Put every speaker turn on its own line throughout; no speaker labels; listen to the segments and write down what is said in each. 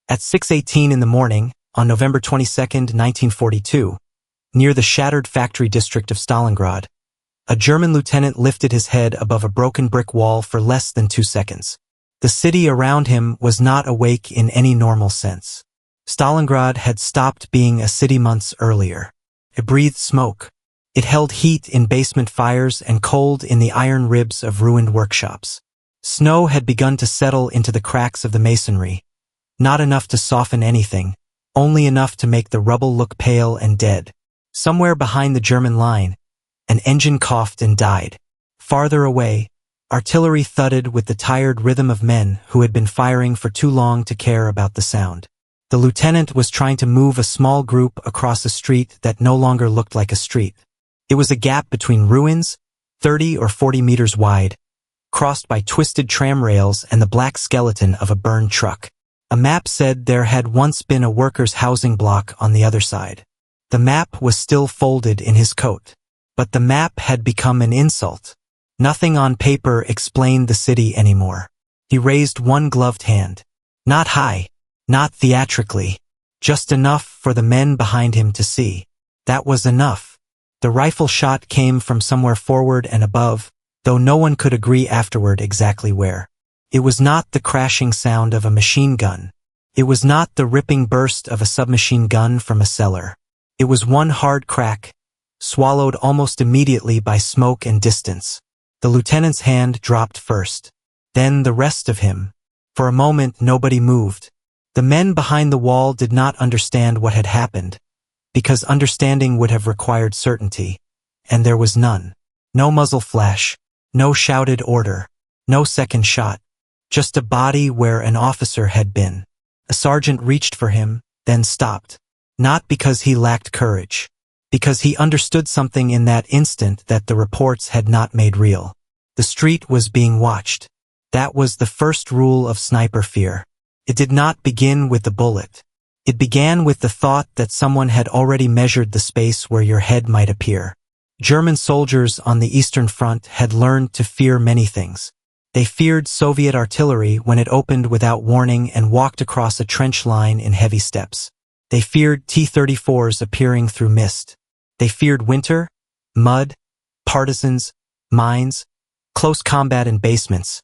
At 6:18 in the morning, on November 22, 1942, near the shattered factory district of Stalingrad, a German lieutenant lifted his head above a broken brick wall for less than 2 seconds. The city around him was not awake in any normal sense. Stalingrad had stopped being a city months earlier. It breathed smoke. It held heat in basement fires and cold in the iron ribs of ruined workshops. Snow had begun to settle into the cracks of the masonry, not enough to soften anything, only enough to make the rubble look pale and dead. Somewhere behind the German line, an engine coughed and died. Farther away, artillery thudded with the tired rhythm of men who had been firing for too long to care about the sound. The lieutenant was trying to move a small group across a street that no longer looked like a street. It was a gap between ruins, 30 or 40 meters wide, crossed by twisted tram rails and the black skeleton of a burned truck. A map said there had once been a workers' housing block on the other side. The map was still folded in his coat. But the map had become an insult. Nothing on paper explained the city anymore. He raised one gloved hand. Not high, not theatrically, just enough for the men behind him to see. That was enough. The rifle shot came from somewhere forward and above, though no one could agree afterward exactly where. It was not the crashing sound of a machine gun. It was not the ripping burst of a submachine gun from a cellar. It was one hard crack, swallowed almost immediately by smoke and distance. The lieutenant's hand dropped first. Then the rest of him. For a moment nobody moved. The men behind the wall did not understand what had happened, because understanding would have required certainty, and there was none. No muzzle flash, no shouted order, no second shot. Just a body where an officer had been. A sergeant reached for him, then stopped. Not because he lacked courage. Because he understood something in that instant that the reports had not made real. The street was being watched. That was the first rule of sniper fear. It did not begin with the bullet. It began with the thought that someone had already measured the space where your head might appear. German soldiers on the Eastern Front had learned to fear many things. They feared Soviet artillery when it opened without warning and walked across a trench line in heavy steps. They feared T-34s appearing through mist. They feared winter, mud, partisans, mines, close combat in basements,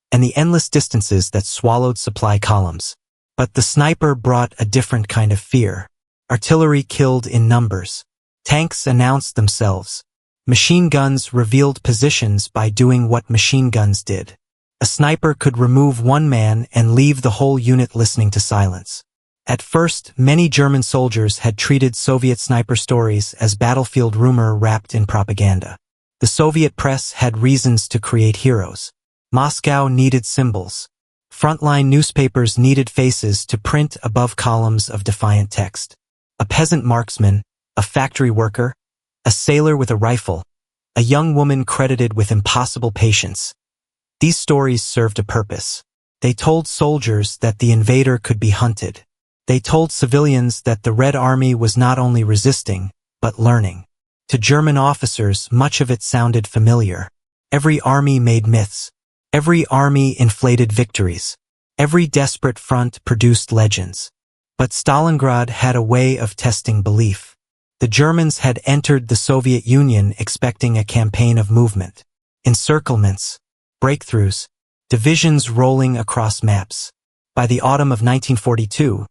and the endless distances that swallowed supply columns. But the sniper brought a different kind of fear. Artillery killed in numbers. Tanks announced themselves. Machine guns revealed positions by doing what machine guns did. A sniper could remove one man and leave the whole unit listening to silence. At first, many German soldiers had treated Soviet sniper stories as battlefield rumor wrapped in propaganda. The Soviet press had reasons to create heroes. Moscow needed symbols. Frontline newspapers needed faces to print above columns of defiant text. A peasant marksman, a factory worker, a sailor with a rifle, a young woman credited with impossible patience. These stories served a purpose. They told soldiers that the invader could be hunted. They told civilians that the Red Army was not only resisting, but learning. To German officers, much of it sounded familiar. Every army made myths. Every army inflated victories. Every desperate front produced legends. But Stalingrad had a way of testing belief. The Germans had entered the Soviet Union expecting a campaign of movement. Encirclements, breakthroughs, divisions rolling across maps. By the autumn of 1942,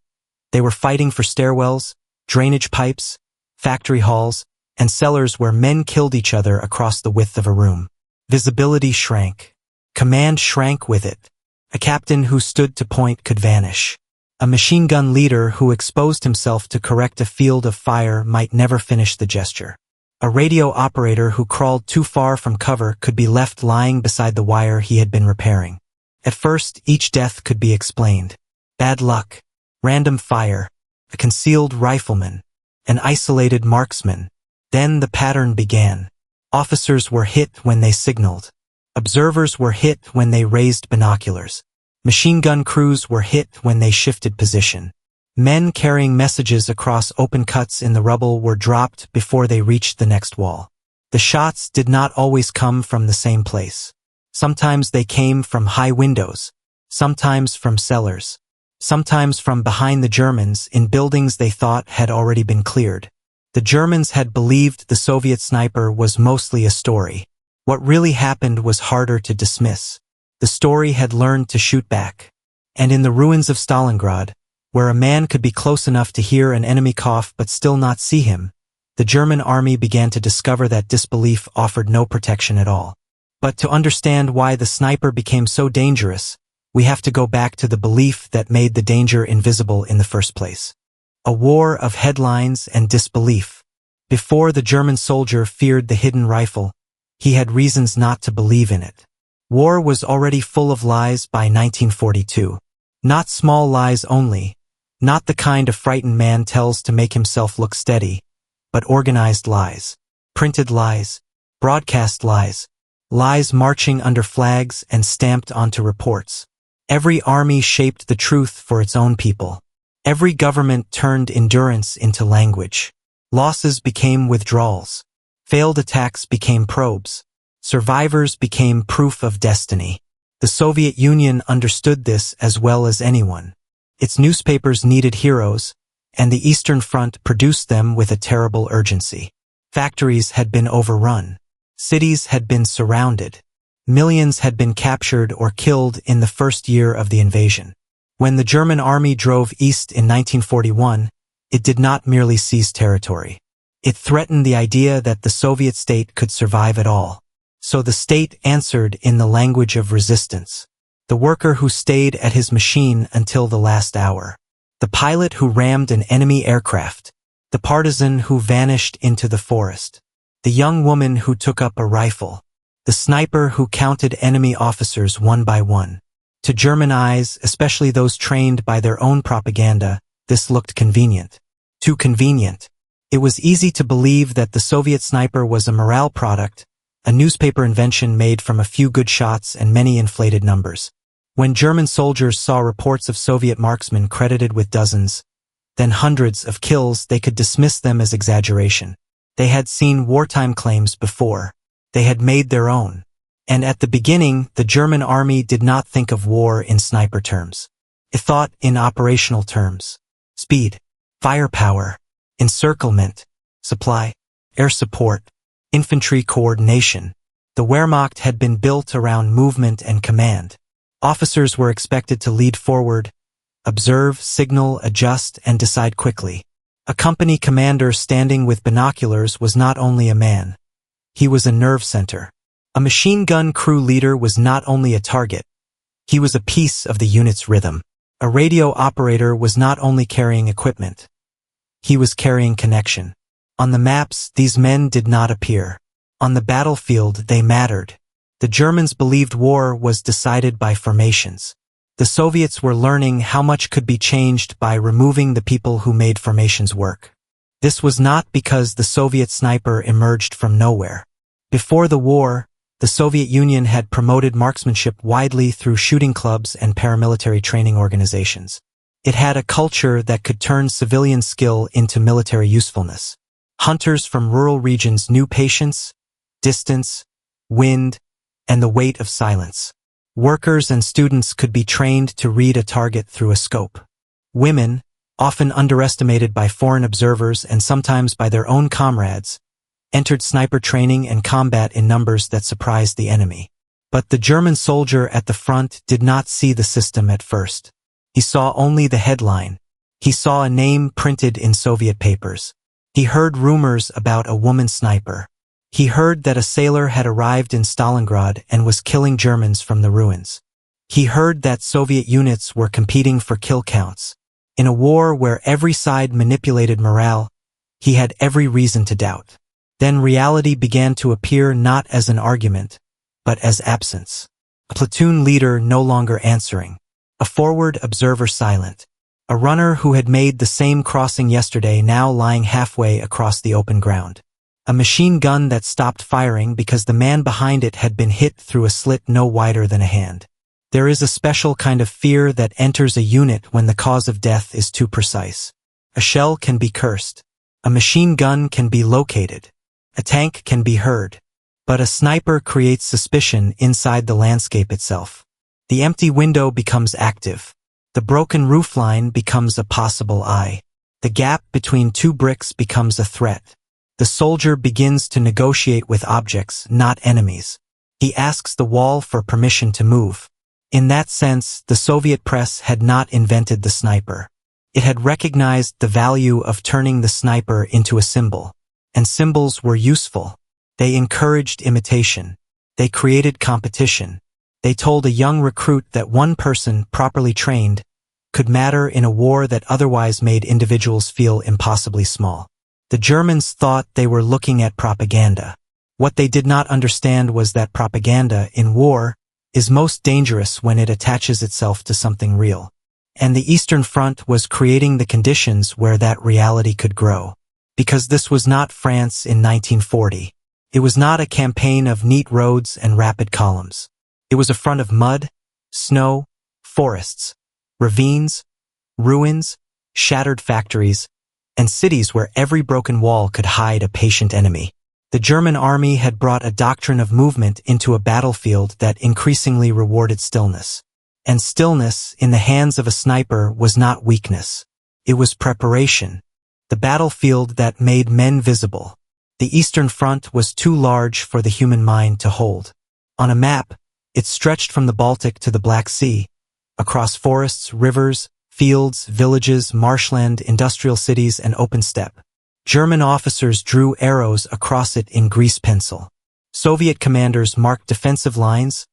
they were fighting for stairwells, drainage pipes, factory halls, and cellars where men killed each other across the width of a room. Visibility shrank. Command shrank with it. A captain who stood to point could vanish. A machine gun leader who exposed himself to correct a field of fire might never finish the gesture. A radio operator who crawled too far from cover could be left lying beside the wire he had been repairing. At first, each death could be explained. Bad luck, random fire, a concealed rifleman, an isolated marksman. Then the pattern began. Officers were hit when they signaled. Observers were hit when they raised binoculars. Machine gun crews were hit when they shifted position. Men carrying messages across open cuts in the rubble were dropped before they reached the next wall. The shots did not always come from the same place. Sometimes they came from high windows, sometimes from cellars. sometimes from behind the Germans in buildings they thought had already been cleared. The Germans had believed the Soviet sniper was mostly a story. What really happened was harder to dismiss. The story had learned to shoot back. And in the ruins of Stalingrad, where a man could be close enough to hear an enemy cough but still not see him, the German army began to discover that disbelief offered no protection at all. But to understand why the sniper became so dangerous, we have to go back to the belief that made the danger invisible in the first place. A war of headlines and disbelief. Before the German soldier feared the hidden rifle, he had reasons not to believe in it. War was already full of lies by 1942. Not small lies only, not the kind a frightened man tells to make himself look steady, but organized lies, printed lies, broadcast lies, lies marching under flags and stamped onto reports. Every army shaped the truth for its own people. Every government turned endurance into language. Losses became withdrawals. Failed attacks became probes. Survivors became proof of destiny. The Soviet Union understood this as well as anyone. Its newspapers needed heroes, and the Eastern Front produced them with a terrible urgency. Factories had been overrun. Cities had been surrounded. Millions had been captured or killed in the first year of the invasion. When the German army drove east in 1941, it did not merely seize territory. It threatened the idea that the Soviet state could survive at all. So the state answered in the language of resistance. The worker who stayed at his machine until the last hour. The pilot who rammed an enemy aircraft. The partisan who vanished into the forest. The young woman who took up a rifle. The sniper who counted enemy officers one by one. To German eyes, especially those trained by their own propaganda, this looked convenient. Too convenient. It was easy to believe that the Soviet sniper was a morale product, a newspaper invention made from a few good shots and many inflated numbers. When German soldiers saw reports of Soviet marksmen credited with dozens, then hundreds of kills, they could dismiss them as exaggeration. They had seen wartime claims before. They had made their own. And at the beginning, the German army did not think of war in sniper terms. It thought in operational terms. Speed, firepower, encirclement, supply, air support, infantry coordination. The Wehrmacht had been built around movement and command. Officers were expected to lead forward, observe, signal, adjust, and decide quickly. A company commander standing with binoculars was not only a man. He was a nerve center. A machine gun crew leader was not only a target. He was a piece of the unit's rhythm. A radio operator was not only carrying equipment. He was carrying connection. On the maps, these men did not appear. On the battlefield, they mattered. The Germans believed war was decided by formations. The Soviets were learning how much could be changed by removing the people who made formations work. This was not because the Soviet sniper emerged from nowhere. Before the war, the Soviet Union had promoted marksmanship widely through shooting clubs and paramilitary training organizations. It had a culture that could turn civilian skill into military usefulness. Hunters from rural regions knew patience, distance, wind, and the weight of silence. Workers and students could be trained to read a target through a scope. Women, often underestimated by foreign observers and sometimes by their own comrades, entered sniper training and combat in numbers that surprised the enemy. But the German soldier at the front did not see the system at first. He saw only the headline. He saw a name printed in Soviet papers. He heard rumors about a woman sniper. He heard that a sailor had arrived in Stalingrad and was killing Germans from the ruins. He heard that Soviet units were competing for kill counts. In a war where every side manipulated morale, he had every reason to doubt. Then reality began to appear not as an argument, but as absence. A platoon leader no longer answering. A forward observer silent. A runner who had made the same crossing yesterday now lying halfway across the open ground. A machine gun that stopped firing because the man behind it had been hit through a slit no wider than a hand. There is a special kind of fear that enters a unit when the cause of death is too precise. A shell can be cursed. A machine gun can be located. A tank can be heard. But a sniper creates suspicion inside the landscape itself. The empty window becomes active. The broken roofline becomes a possible eye. The gap between two bricks becomes a threat. The soldier begins to negotiate with objects, not enemies. He asks the wall for permission to move. In that sense, the Soviet press had not invented the sniper. It had recognized the value of turning the sniper into a symbol. And symbols were useful. They encouraged imitation. They created competition. They told a young recruit that one person, properly trained, could matter in a war that otherwise made individuals feel impossibly small. The Germans thought they were looking at propaganda. What they did not understand was that propaganda, in war, is most dangerous when it attaches itself to something real. And the Eastern Front was creating the conditions where that reality could grow. Because this was not France in 1940. It was not a campaign of neat roads and rapid columns. It was a front of mud, snow, forests, ravines, ruins, shattered factories, and cities where every broken wall could hide a patient enemy. The German army had brought a doctrine of movement into a battlefield that increasingly rewarded stillness. And stillness, in the hands of a sniper, was not weakness. It was preparation. The battlefield that made men visible. The Eastern Front was too large for the human mind to hold. On a map, it stretched from the Baltic to the Black Sea, across forests, rivers, fields, villages, marshland, industrial cities, and open steppe. German officers drew arrows across it in grease pencil. Soviet commanders marked defensive lines,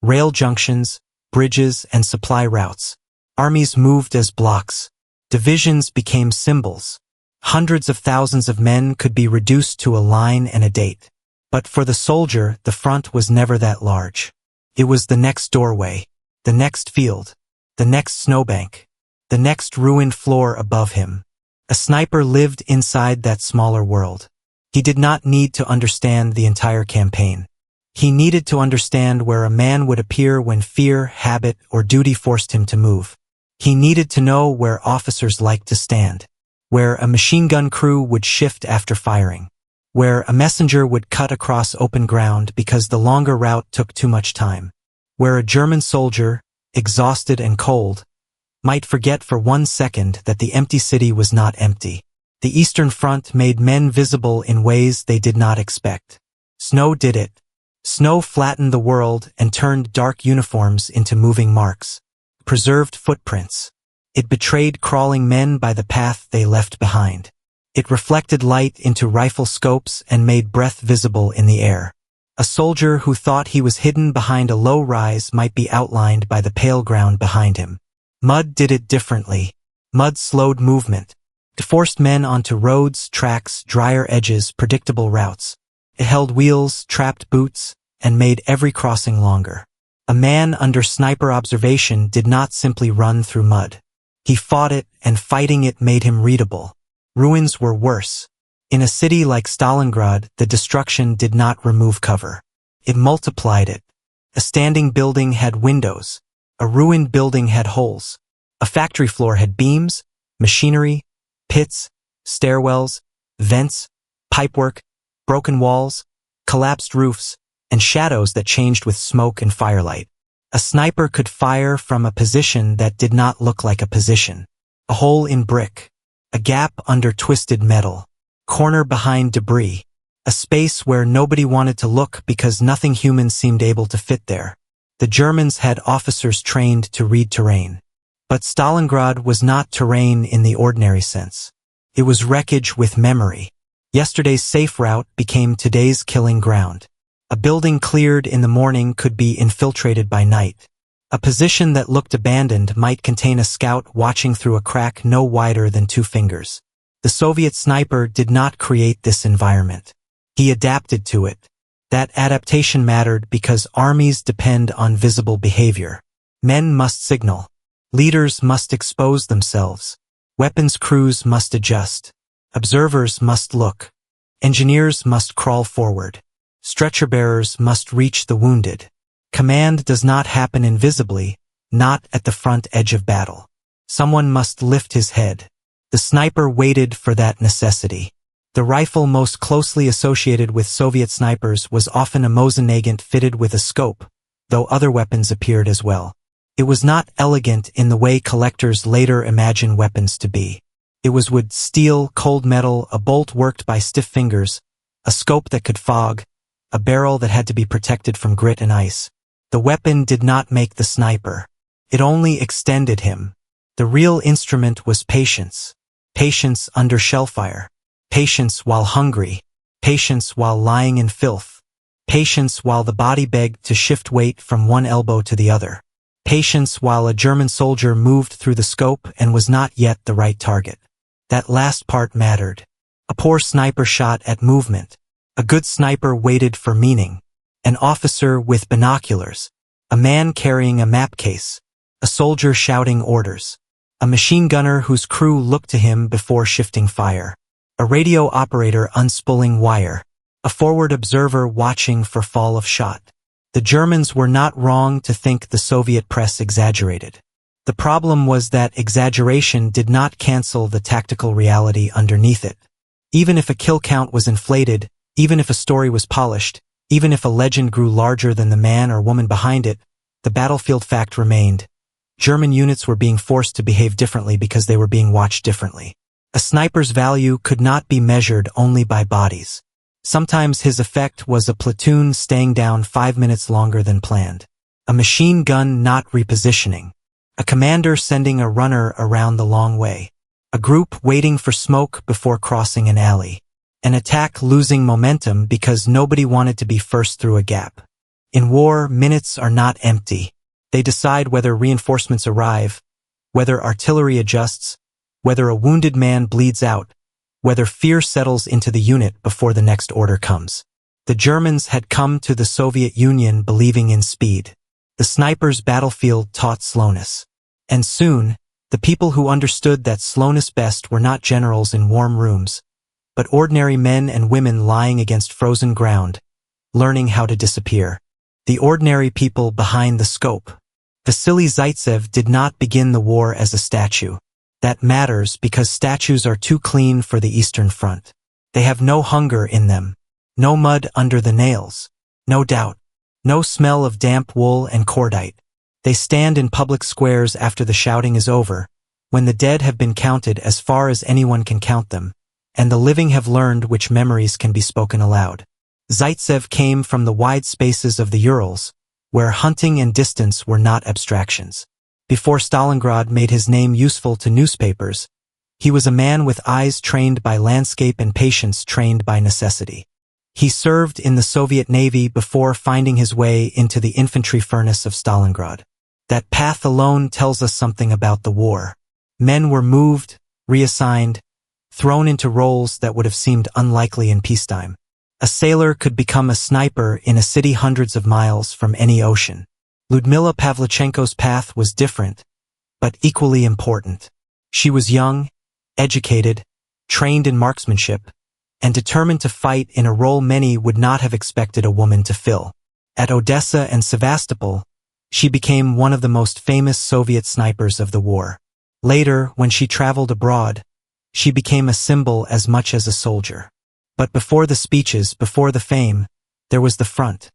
rail junctions, bridges, and supply routes. Armies moved as blocks. Divisions became symbols. Hundreds of thousands of men could be reduced to a line and a date. But for the soldier, the front was never that large. It was the next doorway, the next field, the next snowbank, the next ruined floor above him. A sniper lived inside that smaller world. He did not need to understand the entire campaign. He needed to understand where a man would appear when fear, habit, or duty forced him to move. He needed to know where officers liked to stand, where a machine gun crew would shift after firing, where a messenger would cut across open ground because the longer route took too much time, where a German soldier, exhausted and cold, might forget for 1 second that the empty city was not empty. The Eastern Front made men visible in ways they did not expect. Snow did it. Snow flattened the world and turned dark uniforms into moving marks, preserved footprints. It betrayed crawling men by the path they left behind. It reflected light into rifle scopes and made breath visible in the air. A soldier who thought he was hidden behind a low rise might be outlined by the pale ground behind him. Mud did it differently. Mud slowed movement. It forced men onto roads, tracks, drier edges, predictable routes. It held wheels, trapped boots, and made every crossing longer. A man under sniper observation did not simply run through mud. He fought it, and fighting it made him readable. Ruins were worse. In a city like Stalingrad, the destruction did not remove cover. It multiplied it. A standing building had windows. A ruined building had holes. A factory floor had beams, machinery, pits, stairwells, vents, pipework, broken walls, collapsed roofs, and shadows that changed with smoke and firelight. A sniper could fire from a position that did not look like a position. A hole in brick. A gap under twisted metal. Corner behind debris. A space where nobody wanted to look because nothing human seemed able to fit there. The Germans had officers trained to read terrain. But Stalingrad was not terrain in the ordinary sense. It was wreckage with memory. Yesterday's safe route became today's killing ground. A building cleared in the morning could be infiltrated by night. A position that looked abandoned might contain a scout watching through a crack no wider than 2 fingers. The Soviet sniper did not create this environment. He adapted to it. That adaptation mattered because armies depend on visible behavior. Men must signal. Leaders must expose themselves. Weapons crews must adjust. Observers must look. Engineers must crawl forward. Stretcher bearers must reach the wounded. Command does not happen invisibly, not at the front edge of battle. Someone must lift his head. The sniper waited for that necessity. The rifle most closely associated with Soviet snipers was often a Mosin nagant fitted with a scope, though other weapons appeared as well. It was not elegant in the way collectors later imagine weapons to be. It was wood, steel, cold metal, a bolt worked by stiff fingers, a scope that could fog, a barrel that had to be protected from grit and ice. The weapon did not make the sniper. It only extended him. The real instrument was patience. Patience under shellfire. Patience while hungry. Patience while lying in filth. Patience while the body begged to shift weight from one elbow to the other. Patience while a German soldier moved through the scope and was not yet the right target. That last part mattered. A poor sniper shot at movement. A good sniper waited for meaning. An officer with binoculars. A man carrying a map case. A soldier shouting orders. A machine gunner whose crew looked to him before shifting fire. A radio operator unspooling wire. A forward observer watching for fall of shot. The Germans were not wrong to think the Soviet press exaggerated. The problem was that exaggeration did not cancel the tactical reality underneath it. Even if a kill count was inflated, even if a story was polished, even if a legend grew larger than the man or woman behind it, the battlefield fact remained. German units were being forced to behave differently because they were being watched differently. A sniper's value could not be measured only by bodies. Sometimes his effect was a platoon staying down 5 minutes longer than planned. A machine gun not repositioning. A commander sending a runner around the long way. A group waiting for smoke before crossing an alley. An attack losing momentum because nobody wanted to be first through a gap. In war, minutes are not empty. They decide whether reinforcements arrive, whether artillery adjusts, whether a wounded man bleeds out, whether fear settles into the unit before the next order comes. The Germans had come to the Soviet Union believing in speed. The sniper's battlefield taught slowness. And soon, the people who understood that slowness best were not generals in warm rooms, but ordinary men and women lying against frozen ground, learning how to disappear. The ordinary people behind the scope. Vasily Zaitsev did not begin the war as a statue. That matters because statues are too clean for the Eastern Front. They have no hunger in them, no mud under the nails, no doubt, no smell of damp wool and cordite. They stand in public squares after the shouting is over, when the dead have been counted as far as anyone can count them, and the living have learned which memories can be spoken aloud. Zaitsev came from the wide spaces of the Urals, where hunting and distance were not abstractions. Before Stalingrad made his name useful to newspapers, he was a man with eyes trained by landscape and patience trained by necessity. He served in the Soviet Navy before finding his way into the infantry furnace of Stalingrad. That path alone tells us something about the war. Men were moved, reassigned, thrown into roles that would have seemed unlikely in peacetime. A sailor could become a sniper in a city hundreds of miles from any ocean. Lyudmila Pavlichenko's path was different, but equally important. She was young, educated, trained in marksmanship, and determined to fight in a role many would not have expected a woman to fill. At Odessa and Sevastopol, she became one of the most famous Soviet snipers of the war. Later, when she traveled abroad, she became a symbol as much as a soldier. But before the speeches, before the fame, there was the front.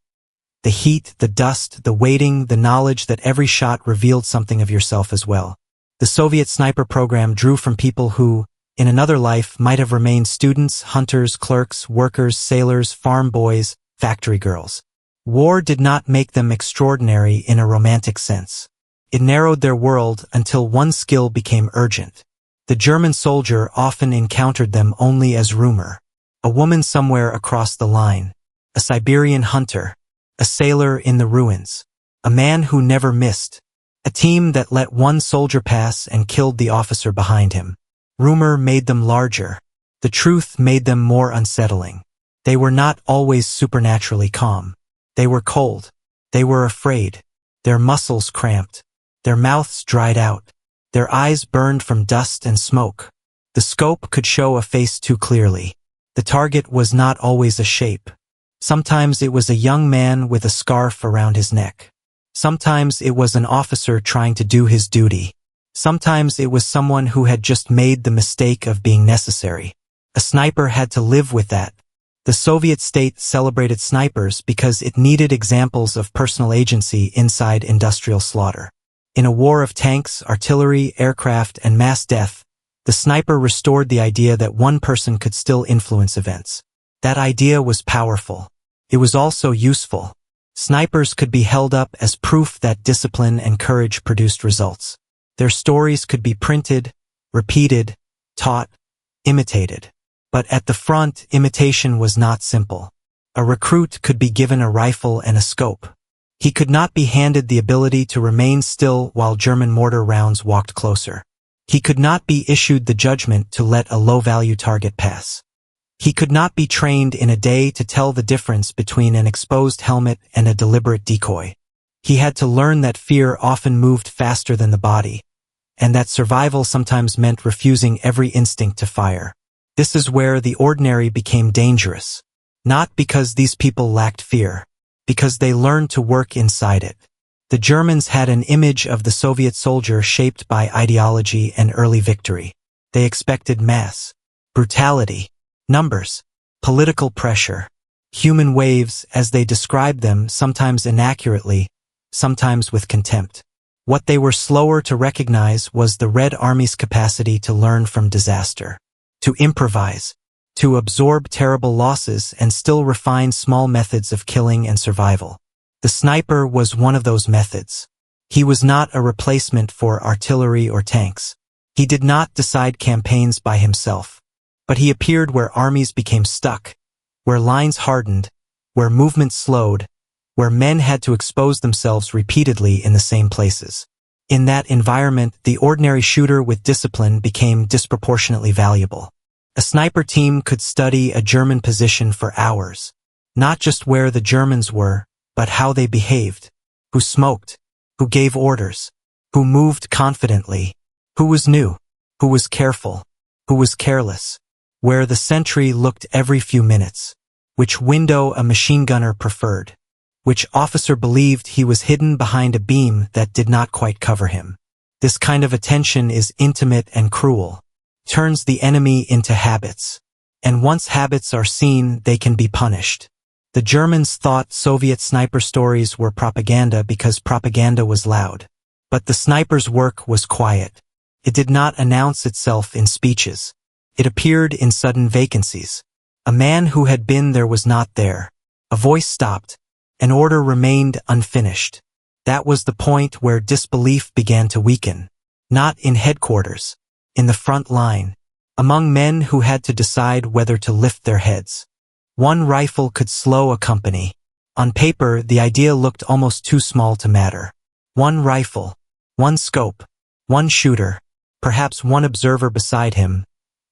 The heat, the dust, the waiting, the knowledge that every shot revealed something of yourself as well. The Soviet sniper program drew from people who, in another life, might have remained students, hunters, clerks, workers, sailors, farm boys, factory girls. War did not make them extraordinary in a romantic sense. It narrowed their world until one skill became urgent. The German soldier often encountered them only as rumor. A woman somewhere across the line. A Siberian hunter. A sailor in the ruins. A man who never missed. A team that let one soldier pass and killed the officer behind him. Rumor made them larger. The truth made them more unsettling. They were not always supernaturally calm. They were cold. They were afraid. Their muscles cramped. Their mouths dried out. Their eyes burned from dust and smoke. The scope could show a face too clearly. The target was not always a shape. Sometimes it was a young man with a scarf around his neck. Sometimes it was an officer trying to do his duty. Sometimes it was someone who had just made the mistake of being necessary. A sniper had to live with that. The Soviet state celebrated snipers because it needed examples of personal agency inside industrial slaughter. In a war of tanks, artillery, aircraft, and mass death, the sniper restored the idea that one person could still influence events. That idea was powerful. It was also useful. Snipers could be held up as proof that discipline and courage produced results. Their stories could be printed, repeated, taught, imitated. But at the front, imitation was not simple. A recruit could be given a rifle and a scope. He could not be handed the ability to remain still while German mortar rounds walked closer. He could not be issued the judgment to let a low-value target pass. He could not be trained in a day to tell the difference between an exposed helmet and a deliberate decoy. He had to learn that fear often moved faster than the body, and that survival sometimes meant refusing every instinct to fire. This is where the ordinary became dangerous. Not because these people lacked fear, because they learned to work inside it. The Germans had an image of the Soviet soldier shaped by ideology and early victory. They expected mass, brutality, numbers, political pressure, human waves as they described them, sometimes inaccurately, sometimes with contempt. What they were slower to recognize was the Red Army's capacity to learn from disaster, to improvise, to absorb terrible losses and still refine small methods of killing and survival. The sniper was one of those methods. He was not a replacement for artillery or tanks. He did not decide campaigns by himself. But he appeared where armies became stuck, where lines hardened, where movement slowed, where men had to expose themselves repeatedly in the same places. In that environment, the ordinary shooter with discipline became disproportionately valuable. A sniper team could study a German position for hours, not just where the Germans were, but how they behaved, who smoked, who gave orders, who moved confidently, who was new, who was careful, who was careless, where the sentry looked every few minutes, which window a machine gunner preferred, which officer believed he was hidden behind a beam that did not quite cover him. This kind of attention is intimate and cruel, turns the enemy into habits, and once habits are seen, they can be punished. The Germans thought Soviet sniper stories were propaganda because propaganda was loud. But the sniper's work was quiet. It did not announce itself in speeches. It appeared in sudden vacancies. A man who had been there was not there. A voice stopped. An order remained unfinished. That was the point where disbelief began to weaken. Not in headquarters. In the front line. Among men who had to decide whether to lift their heads. One rifle could slow a company. On paper, the idea looked almost too small to matter. One rifle. One scope. One shooter. Perhaps one observer beside him.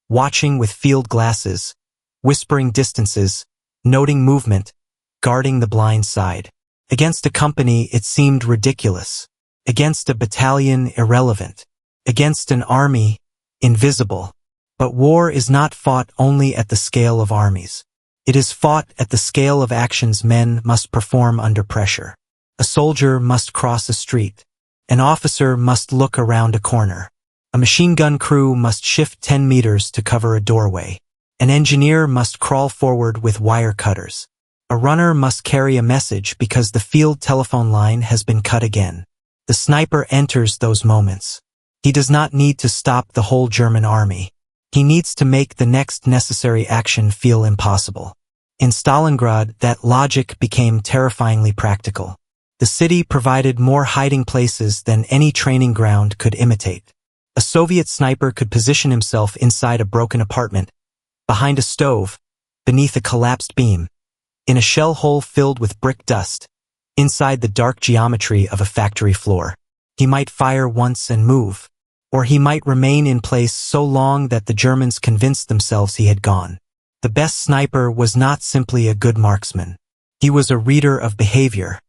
Watching with field glasses, whispering distances, noting movement, guarding the blind side. Against a company, it seemed ridiculous. Against a battalion, irrelevant. Against an army, invisible. But war is not fought only at the scale of armies. It is fought at the scale of actions men must perform under pressure. A soldier must cross a street. An officer must look around a corner. A machine gun crew must shift 10 meters to cover a doorway. An engineer must crawl forward with wire cutters. A runner must carry a message because the field telephone line has been cut again. The sniper enters those moments. He does not need to stop the whole German army. He needs to make the next necessary action feel impossible. In Stalingrad, that logic became terrifyingly practical. The city provided more hiding places than any training ground could imitate. A Soviet sniper could position himself inside a broken apartment, behind a stove, beneath a collapsed beam, in a shell hole filled with brick dust, inside the dark geometry of a factory floor. He might fire once and move, or he might remain in place so long that the Germans convinced themselves he had gone. The best sniper was not simply a good marksman. He was a reader of behavior.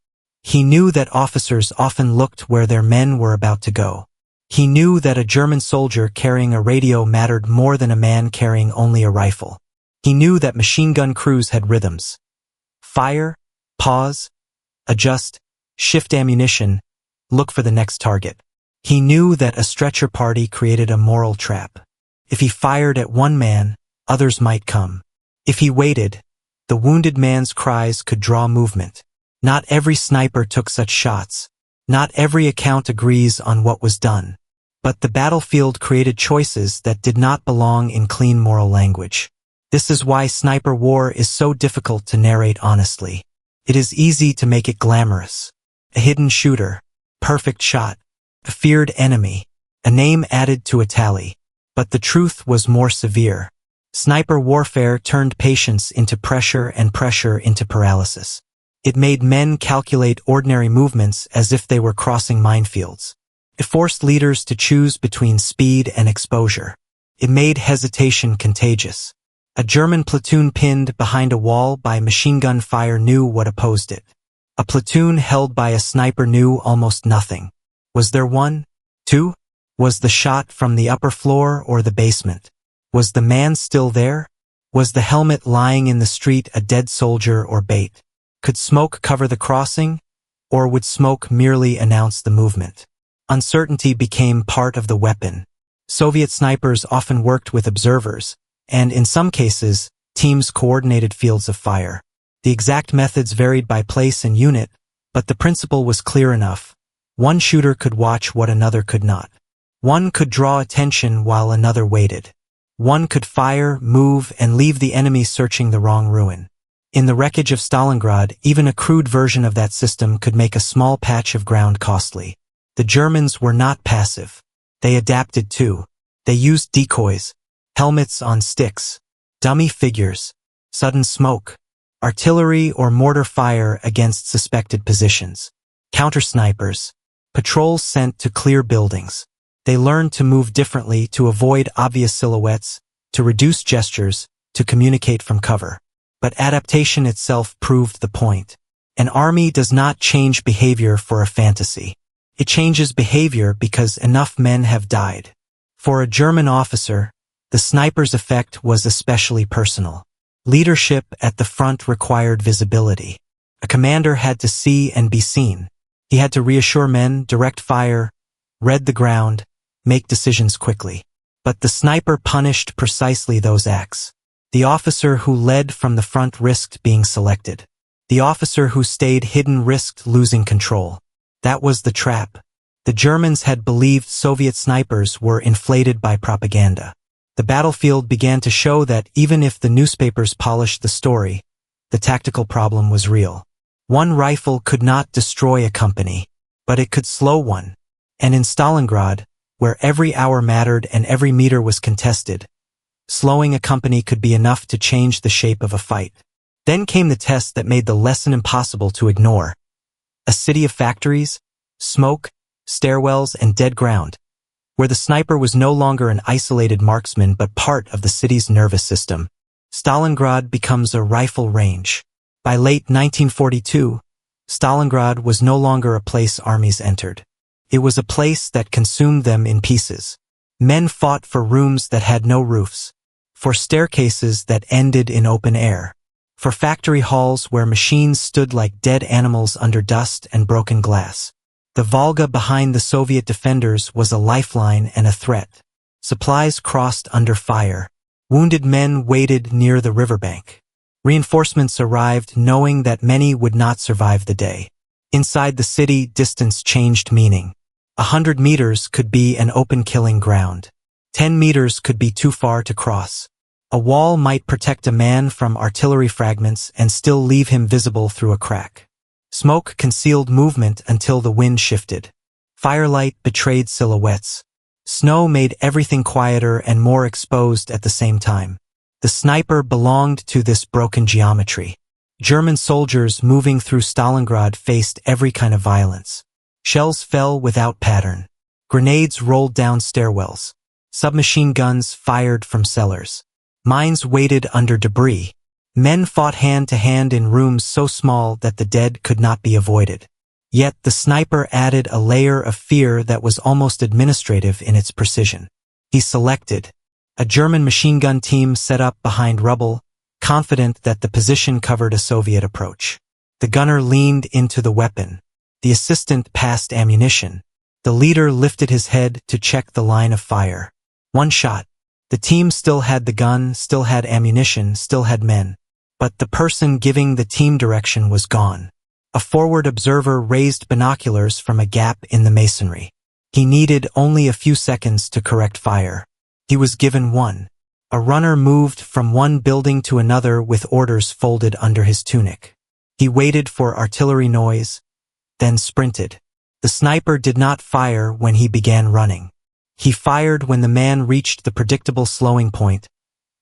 He knew that officers often looked where their men were about to go. He knew that a German soldier carrying a radio mattered more than a man carrying only a rifle. He knew that machine gun crews had rhythms. Fire, pause, adjust, shift ammunition, look for the next target. He knew that a stretcher party created a moral trap. If he fired at one man, others might come. If he waited, the wounded man's cries could draw movement. Not every sniper took such shots. Not every account agrees on what was done. But the battlefield created choices that did not belong in clean moral language. This is why sniper war is so difficult to narrate honestly. It is easy to make it glamorous. A hidden shooter, perfect shot, a feared enemy, a name added to a tally. But the truth was more severe. Sniper warfare turned patience into pressure and pressure into paralysis. It made men calculate ordinary movements as if they were crossing minefields. It forced leaders to choose between speed and exposure. It made hesitation contagious. A German platoon pinned behind a wall by machine gun fire knew what opposed it. A platoon held by a sniper knew almost nothing. Was there one? Two? Was the shot from the upper floor or the basement? Was the man still there? Was the helmet lying in the street a dead soldier or bait? Could smoke cover the crossing? Or would smoke merely announce the movement? Uncertainty became part of the weapon. Soviet snipers often worked with observers, and in some cases, teams coordinated fields of fire. The exact methods varied by place and unit, but the principle was clear enough. One shooter could watch what another could not. One could draw attention while another waited. One could fire, move, and leave the enemy searching the wrong ruin. In the wreckage of Stalingrad, even a crude version of that system could make a small patch of ground costly. The Germans were not passive. They adapted too. They used decoys, helmets on sticks, dummy figures, sudden smoke, artillery or mortar fire against suspected positions, counter-snipers, patrols sent to clear buildings. They learned to move differently to avoid obvious silhouettes, to reduce gestures, to communicate from cover. But adaptation itself proved the point. An army does not change behavior for a fantasy. It changes behavior because enough men have died. For a German officer, the sniper's effect was especially personal. Leadership at the front required visibility. A commander had to see and be seen. He had to reassure men, direct fire, read the ground, make decisions quickly. But the sniper punished precisely those acts. The officer who led from the front risked being selected. The officer who stayed hidden risked losing control. That was the trap. The Germans had believed Soviet snipers were inflated by propaganda. The battlefield began to show that even if the newspapers polished the story, the tactical problem was real. One rifle could not destroy a company, but it could slow one. And in Stalingrad, where every hour mattered and every meter was contested, slowing a company could be enough to change the shape of a fight. Then came the test that made the lesson impossible to ignore. A city of factories, smoke, stairwells, and dead ground, where the sniper was no longer an isolated marksman but part of the city's nervous system. Stalingrad becomes a rifle range. By late 1942, Stalingrad was no longer a place armies entered. It was a place that consumed them in pieces. Men fought for rooms that had no roofs, for staircases that ended in open air, for factory halls where machines stood like dead animals under dust and broken glass. The Volga behind the Soviet defenders was a lifeline and a threat. Supplies crossed under fire. Wounded men waited near the riverbank. Reinforcements arrived knowing that many would not survive the day. Inside the city, distance changed meaning. 100 meters could be an open killing ground. 10 meters could be too far to cross. A wall might protect a man from artillery fragments and still leave him visible through a crack. Smoke concealed movement until the wind shifted. Firelight betrayed silhouettes. Snow made everything quieter and more exposed at the same time. The sniper belonged to this broken geometry. German soldiers moving through Stalingrad faced every kind of violence. Shells fell without pattern. Grenades rolled down stairwells. Submachine guns fired from cellars. Mines waited under debris. Men fought hand to hand in rooms so small that the dead could not be avoided. Yet the sniper added a layer of fear that was almost administrative in its precision. He selected. A German machine gun team set up behind rubble, confident that the position covered a Soviet approach. The gunner leaned into the weapon. The assistant passed ammunition. The leader lifted his head to check the line of fire. One shot. The team still had the gun, still had ammunition, still had men. But the person giving the team direction was gone. A forward observer raised binoculars from a gap in the masonry. He needed only a few seconds to correct fire. He was given one. A runner moved from one building to another with orders folded under his tunic. He waited for artillery noise, then sprinted. The sniper did not fire when he began running. He fired when the man reached the predictable slowing point,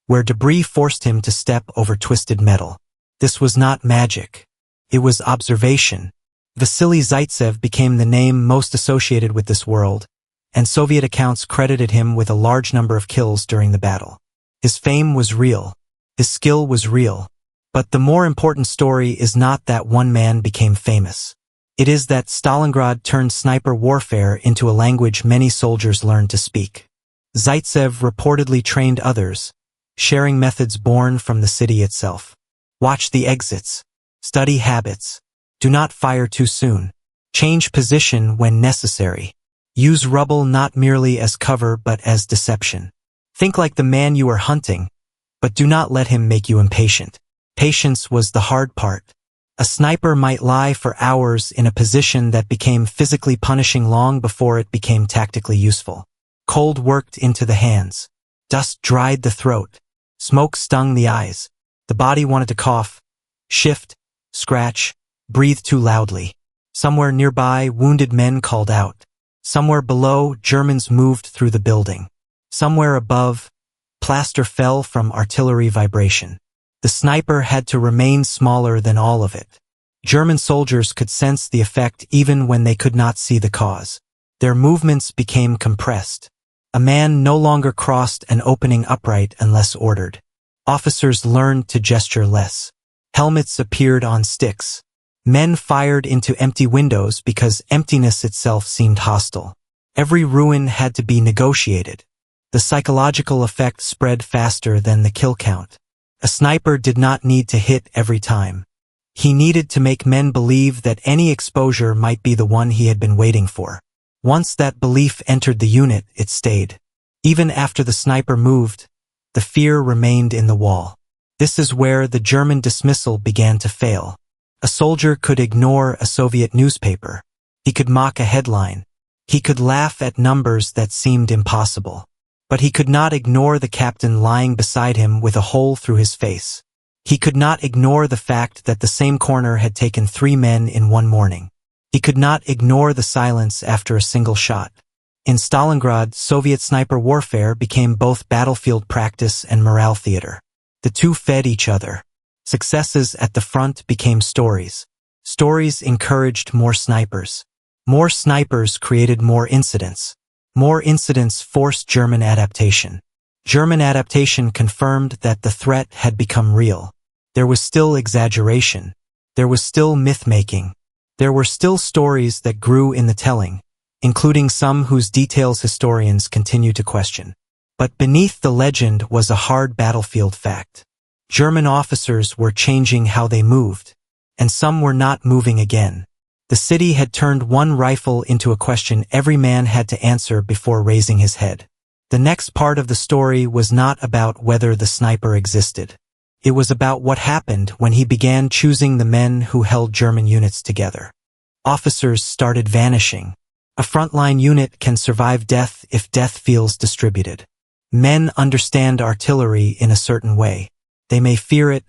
where debris forced him to step over twisted metal. This was not magic. It was observation. Vasily Zaitsev became the name most associated with this world, and Soviet accounts credited him with a large number of kills during the battle. His fame was real. His skill was real. But the more important story is not that one man became famous. It is that Stalingrad turned sniper warfare into a language many soldiers learned to speak. Zaitsev reportedly trained others, sharing methods born from the city itself. Watch the exits. Study habits. Do not fire too soon. Change position when necessary. Use rubble not merely as cover but as deception. Think like the man you are hunting, but do not let him make you impatient. Patience was the hard part. A sniper might lie for hours in a position that became physically punishing long before it became tactically useful. Cold worked into the hands. Dust dried the throat. Smoke stung the eyes. The body wanted to cough, shift, scratch, breathe too loudly. Somewhere nearby, wounded men called out. Somewhere below, Germans moved through the building. Somewhere above, plaster fell from artillery vibration. The sniper had to remain smaller than all of it. German soldiers could sense the effect even when they could not see the cause. Their movements became compressed. A man no longer crossed an opening upright unless ordered. Officers learned to gesture less. Helmets appeared on sticks. Men fired into empty windows because emptiness itself seemed hostile. Every ruin had to be negotiated. The psychological effect spread faster than the kill count. A sniper did not need to hit every time. He needed to make men believe that any exposure might be the one he had been waiting for. Once that belief entered the unit, it stayed. Even after the sniper moved, the fear remained in the wall. This is where the German dismissal began to fail. A soldier could ignore a Soviet newspaper. He could mock a headline. He could laugh at numbers that seemed impossible. But he could not ignore the captain lying beside him with a hole through his face. He could not ignore the fact that the same corner had taken 3 men in one morning. He could not ignore the silence after a single shot. In Stalingrad, Soviet sniper warfare became both battlefield practice and morale theater. The two fed each other. Successes at the front became stories. Stories encouraged more snipers. More snipers created more incidents. More incidents forced German adaptation. German adaptation confirmed that the threat had become real. There was still exaggeration. There was still myth-making. There were still stories that grew in the telling, including some whose details historians continue to question. But beneath the legend was a hard battlefield fact. German officers were changing how they moved, and some were not moving again. The city had turned one rifle into a question every man had to answer before raising his head. The next part of the story was not about whether the sniper existed. It was about what happened when he began choosing the men who held German units together. Officers started vanishing. A frontline unit can survive death if death feels distributed. Men understand artillery in a certain way. They may fear it,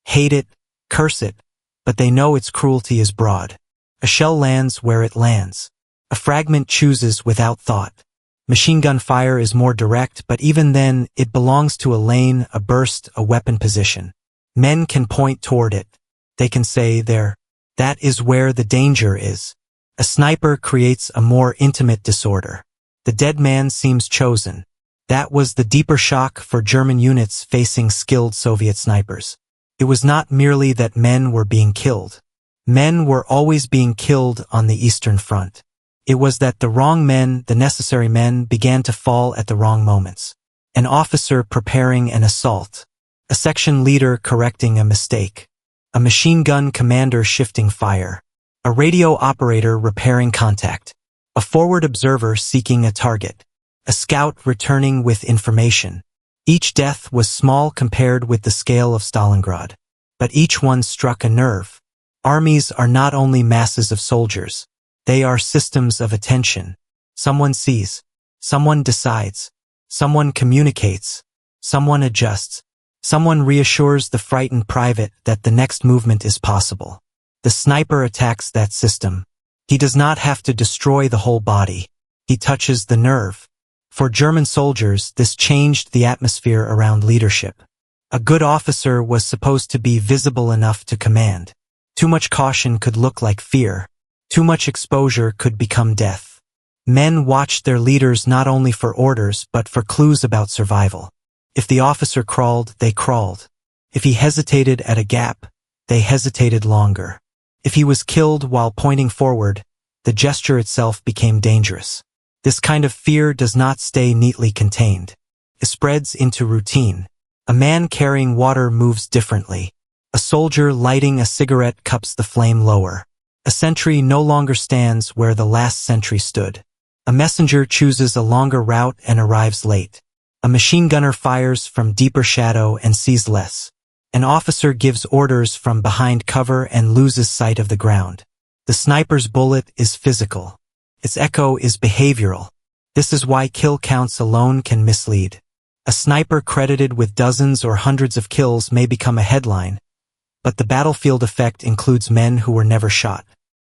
hate it, curse it, but they know its cruelty is broad. A shell lands where it lands. A fragment chooses without thought. Machine gun fire is more direct, but even then, it belongs to a lane, a burst, a weapon position. Men can point toward it. They can say there. That is where the danger is. A sniper creates a more intimate disorder. The dead man seems chosen. That was the deeper shock for German units facing skilled Soviet snipers. It was not merely that men were being killed. Men were always being killed on the Eastern Front. It was that the wrong men, the necessary men, began to fall at the wrong moments. An officer preparing an assault. A section leader correcting a mistake. A machine gun commander shifting fire. A radio operator repairing contact. A forward observer seeking a target. A scout returning with information. Each death was small compared with the scale of Stalingrad. But each one struck a nerve. Armies are not only masses of soldiers. They are systems of attention. Someone sees. Someone decides. Someone communicates. Someone adjusts. Someone reassures the frightened private that the next movement is possible. The sniper attacks that system. He does not have to destroy the whole body. He touches the nerve. For German soldiers, this changed the atmosphere around leadership. A good officer was supposed to be visible enough to command. Too much caution could look like fear. Too much exposure could become death. Men watched their leaders not only for orders but for clues about survival. If the officer crawled, they crawled. If he hesitated at a gap, they hesitated longer. If he was killed while pointing forward, the gesture itself became dangerous. This kind of fear does not stay neatly contained. It spreads into routine. A man carrying water moves differently. A soldier lighting a cigarette cups the flame lower. A sentry no longer stands where the last sentry stood. A messenger chooses a longer route and arrives late. A machine gunner fires from deeper shadow and sees less. An officer gives orders from behind cover and loses sight of the ground. The sniper's bullet is physical. Its echo is behavioral. This is why kill counts alone can mislead. A sniper credited with dozens or hundreds of kills may become a headline, but the battlefield effect includes men who were never shot.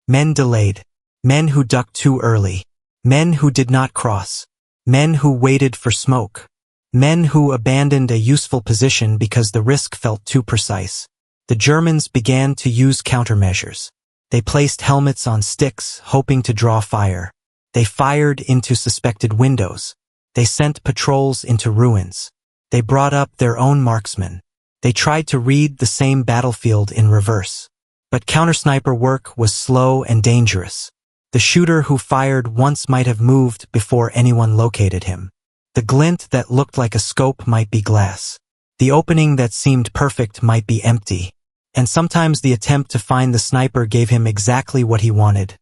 Men delayed. Men who ducked too early. Men who did not cross. Men who waited for smoke. Men who abandoned a useful position because the risk felt too precise. The Germans began to use countermeasures. They placed helmets on sticks, hoping to draw fire. They fired into suspected windows. They sent patrols into ruins. They brought up their own marksmen. They tried to read the same battlefield in reverse. But counter-sniper work was slow and dangerous. The shooter who fired once might have moved before anyone located him. The glint that looked like a scope might be glass. The opening that seemed perfect might be empty. And sometimes the attempt to find the sniper gave him exactly what he wanted.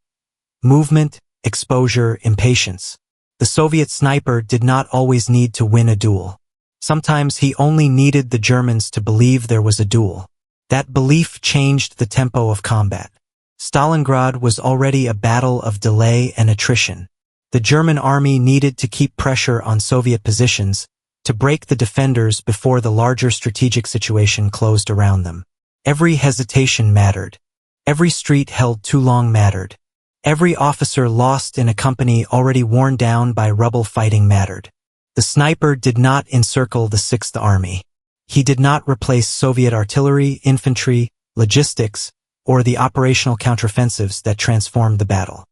Movement, exposure, impatience. The Soviet sniper did not always need to win a duel. Sometimes he only needed the Germans to believe there was a duel. That belief changed the tempo of combat. Stalingrad was already a battle of delay and attrition. The German army needed to keep pressure on Soviet positions, to break the defenders before the larger strategic situation closed around them. Every hesitation mattered. Every street held too long mattered. Every officer lost in a company already worn down by rubble fighting mattered. The sniper did not encircle the Sixth Army. He did not replace Soviet artillery, infantry, logistics, or the operational counteroffensives that transformed the battle.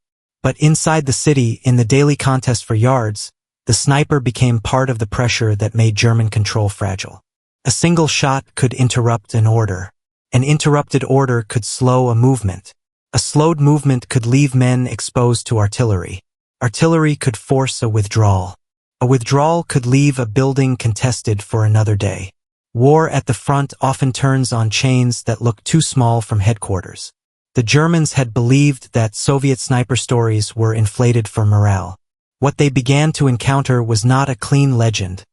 But inside the city, in the daily contest for yards, the sniper became part of the pressure that made German control fragile. A single shot could interrupt an order. An interrupted order could slow a movement. A slowed movement could leave men exposed to artillery. Artillery could force a withdrawal. A withdrawal could leave a building contested for another day. War at the front often turns on chains that look too small from headquarters. The Germans had believed that Soviet sniper stories were inflated for morale. What they began to encounter was not a clean legend,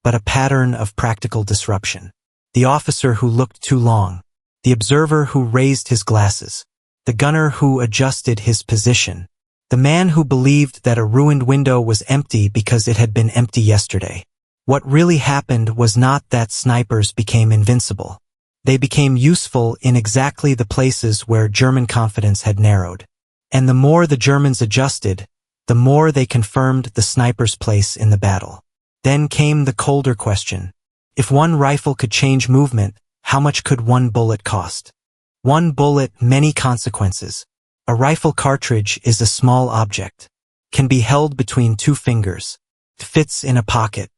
but a pattern of practical disruption. The officer who looked too long. The observer who raised his glasses. The gunner who adjusted his position. The man who believed that a ruined window was empty because it had been empty yesterday. What really happened was not that snipers became invincible. They became useful in exactly the places where German confidence had narrowed. And the more the Germans adjusted, the more they confirmed the sniper's place in the battle. Then came the colder question. If one rifle could change movement, how much could one bullet cost? One bullet, many consequences. A rifle cartridge is a small object. Can be held between two fingers. Fits in a pocket.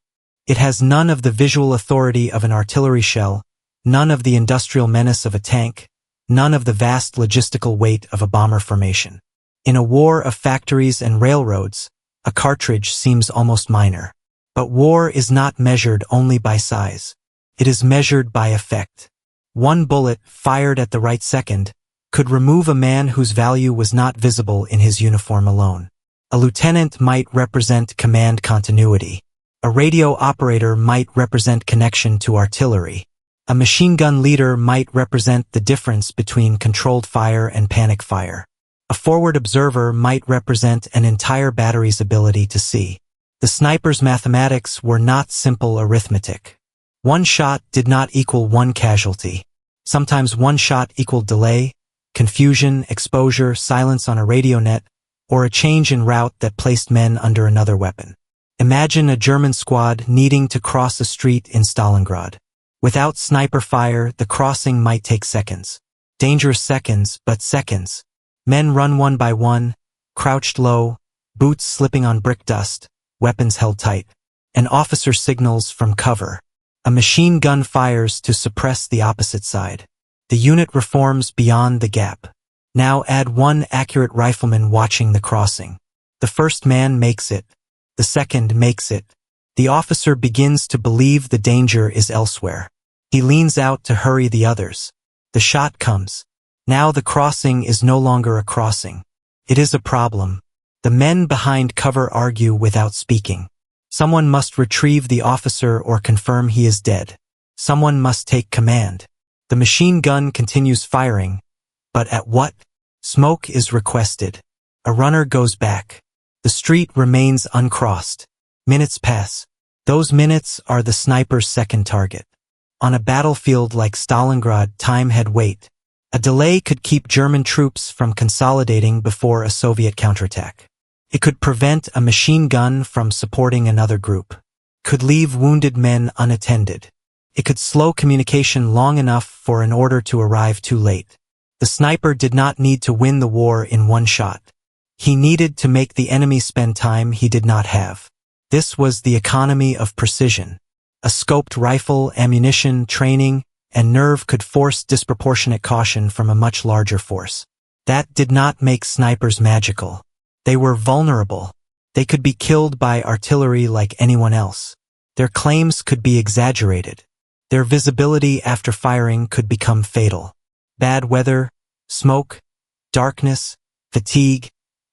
It has none of the visual authority of an artillery shell, none of the industrial menace of a tank, none of the vast logistical weight of a bomber formation. In a war of factories and railroads, a cartridge seems almost minor. But war is not measured only by size. It is measured by effect. One bullet, fired at the right second, could remove a man whose value was not visible in his uniform alone. A lieutenant might represent command continuity. A radio operator might represent connection to artillery. A machine gun leader might represent the difference between controlled fire and panic fire. A forward observer might represent an entire battery's ability to see. The sniper's mathematics were not simple arithmetic. One shot did not equal one casualty. Sometimes one shot equaled delay, confusion, exposure, silence on a radio net, or a change in route that placed men under another weapon. Imagine a German squad needing to cross a street in Stalingrad. Without sniper fire, the crossing might take seconds. Dangerous seconds, but seconds. Men run one by one, crouched low, boots slipping on brick dust, weapons held tight. An officer signals from cover. A machine gun fires to suppress the opposite side. The unit reforms beyond the gap. Now add one accurate rifleman watching the crossing. The first man makes it. The second makes it. The officer begins to believe the danger is elsewhere. He leans out to hurry the others. The shot comes. Now the crossing is no longer a crossing. It is a problem. The men behind cover argue without speaking. Someone must retrieve the officer or confirm he is dead. Someone must take command. The machine gun continues firing. But at what? Smoke is requested. A runner goes back. The street remains uncrossed. Minutes pass. Those minutes are the sniper's second target. On a battlefield like Stalingrad, time had weight. A delay could keep German troops from consolidating before a Soviet counterattack. It could prevent a machine gun from supporting another group. Could leave wounded men unattended. It could slow communication long enough for an order to arrive too late. The sniper did not need to win the war in one shot. He needed to make the enemy spend time he did not have. This was the economy of precision. A scoped rifle, ammunition, training, and nerve could force disproportionate caution from a much larger force. That did not make snipers magical. They were vulnerable. They could be killed by artillery like anyone else. Their claims could be exaggerated. Their visibility after firing could become fatal. Bad weather, smoke, darkness, fatigue,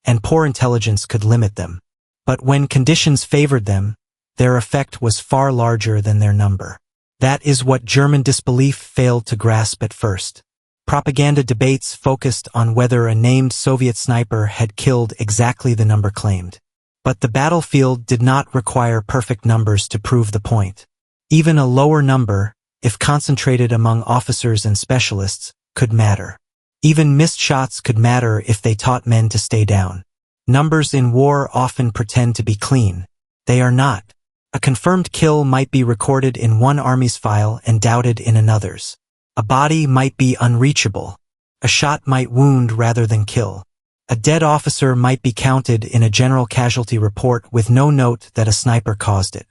and poor intelligence could limit them. But when conditions favored them, their effect was far larger than their number. That is what German disbelief failed to grasp at first. Propaganda debates focused on whether a named Soviet sniper had killed exactly the number claimed. But the battlefield did not require perfect numbers to prove the point. Even a lower number, if concentrated among officers and specialists, could matter. Even missed shots could matter if they taught men to stay down. Numbers in war often pretend to be clean. They are not. A confirmed kill might be recorded in one army's file and doubted in another's. A body might be unreachable. A shot might wound rather than kill. A dead officer might be counted in a general casualty report with no note that a sniper caused it.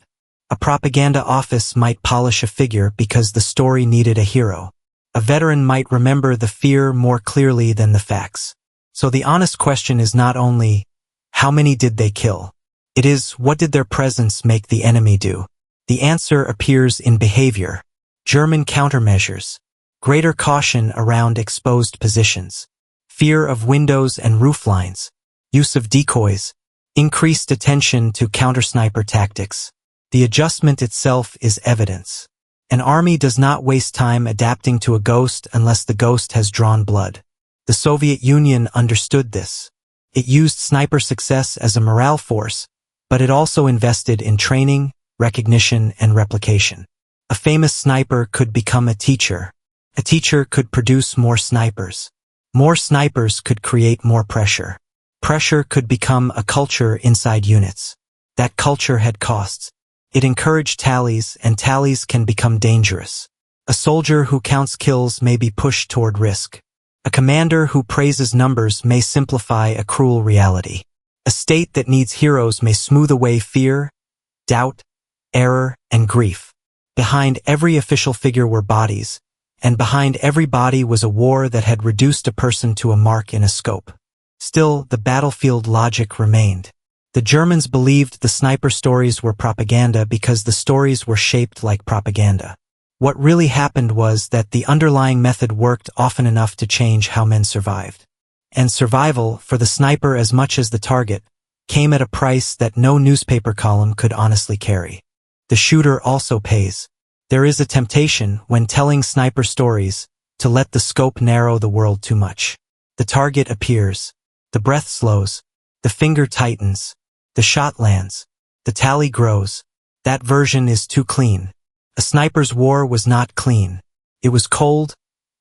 A propaganda office might polish a figure because the story needed a hero. A veteran might remember the fear more clearly than the facts. So the honest question is not only, how many did they kill? It is, what did their presence make the enemy do? The answer appears in behavior. German countermeasures. Greater caution around exposed positions. Fear of windows and roof lines. Use of decoys. Increased attention to counter-sniper tactics. The adjustment itself is evidence. An army does not waste time adapting to a ghost unless the ghost has drawn blood. The Soviet Union understood this. It used sniper success as a morale force, but it also invested in training, recognition, and replication. A famous sniper could become a teacher. A teacher could produce more snipers. More snipers could create more pressure. Pressure could become a culture inside units. That culture had costs. It encouraged tallies, and tallies can become dangerous. A soldier who counts kills may be pushed toward risk. A commander who praises numbers may simplify a cruel reality. A state that needs heroes may smooth away fear, doubt, error, and grief. Behind every official figure were bodies, and behind every body was a war that had reduced a person to a mark in a scope. Still, the battlefield logic remained. The Germans believed the sniper stories were propaganda because the stories were shaped like propaganda. What really happened was that the underlying method worked often enough to change how men survived. And survival, for the sniper as much as the target, came at a price that no newspaper column could honestly carry. The shooter also pays. There is a temptation, when telling sniper stories, to let the scope narrow the world too much. The target appears. The breath slows. The finger tightens. The shot lands. The tally grows. That version is too clean. A sniper's war was not clean. It was cold,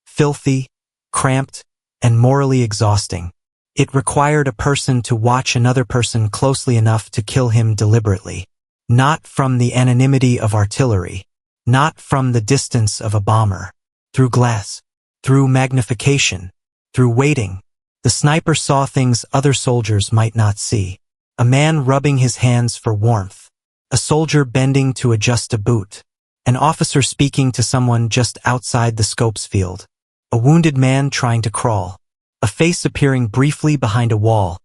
filthy, cramped, and morally exhausting. It required a person to watch another person closely enough to kill him deliberately. Not from the anonymity of artillery. Not from the distance of a bomber. Through glass. Through magnification. Through waiting. The sniper saw things other soldiers might not see. A man rubbing his hands for warmth. A soldier bending to adjust a boot. An officer speaking to someone just outside the scope's field. A wounded man trying to crawl. A face appearing briefly behind a wall.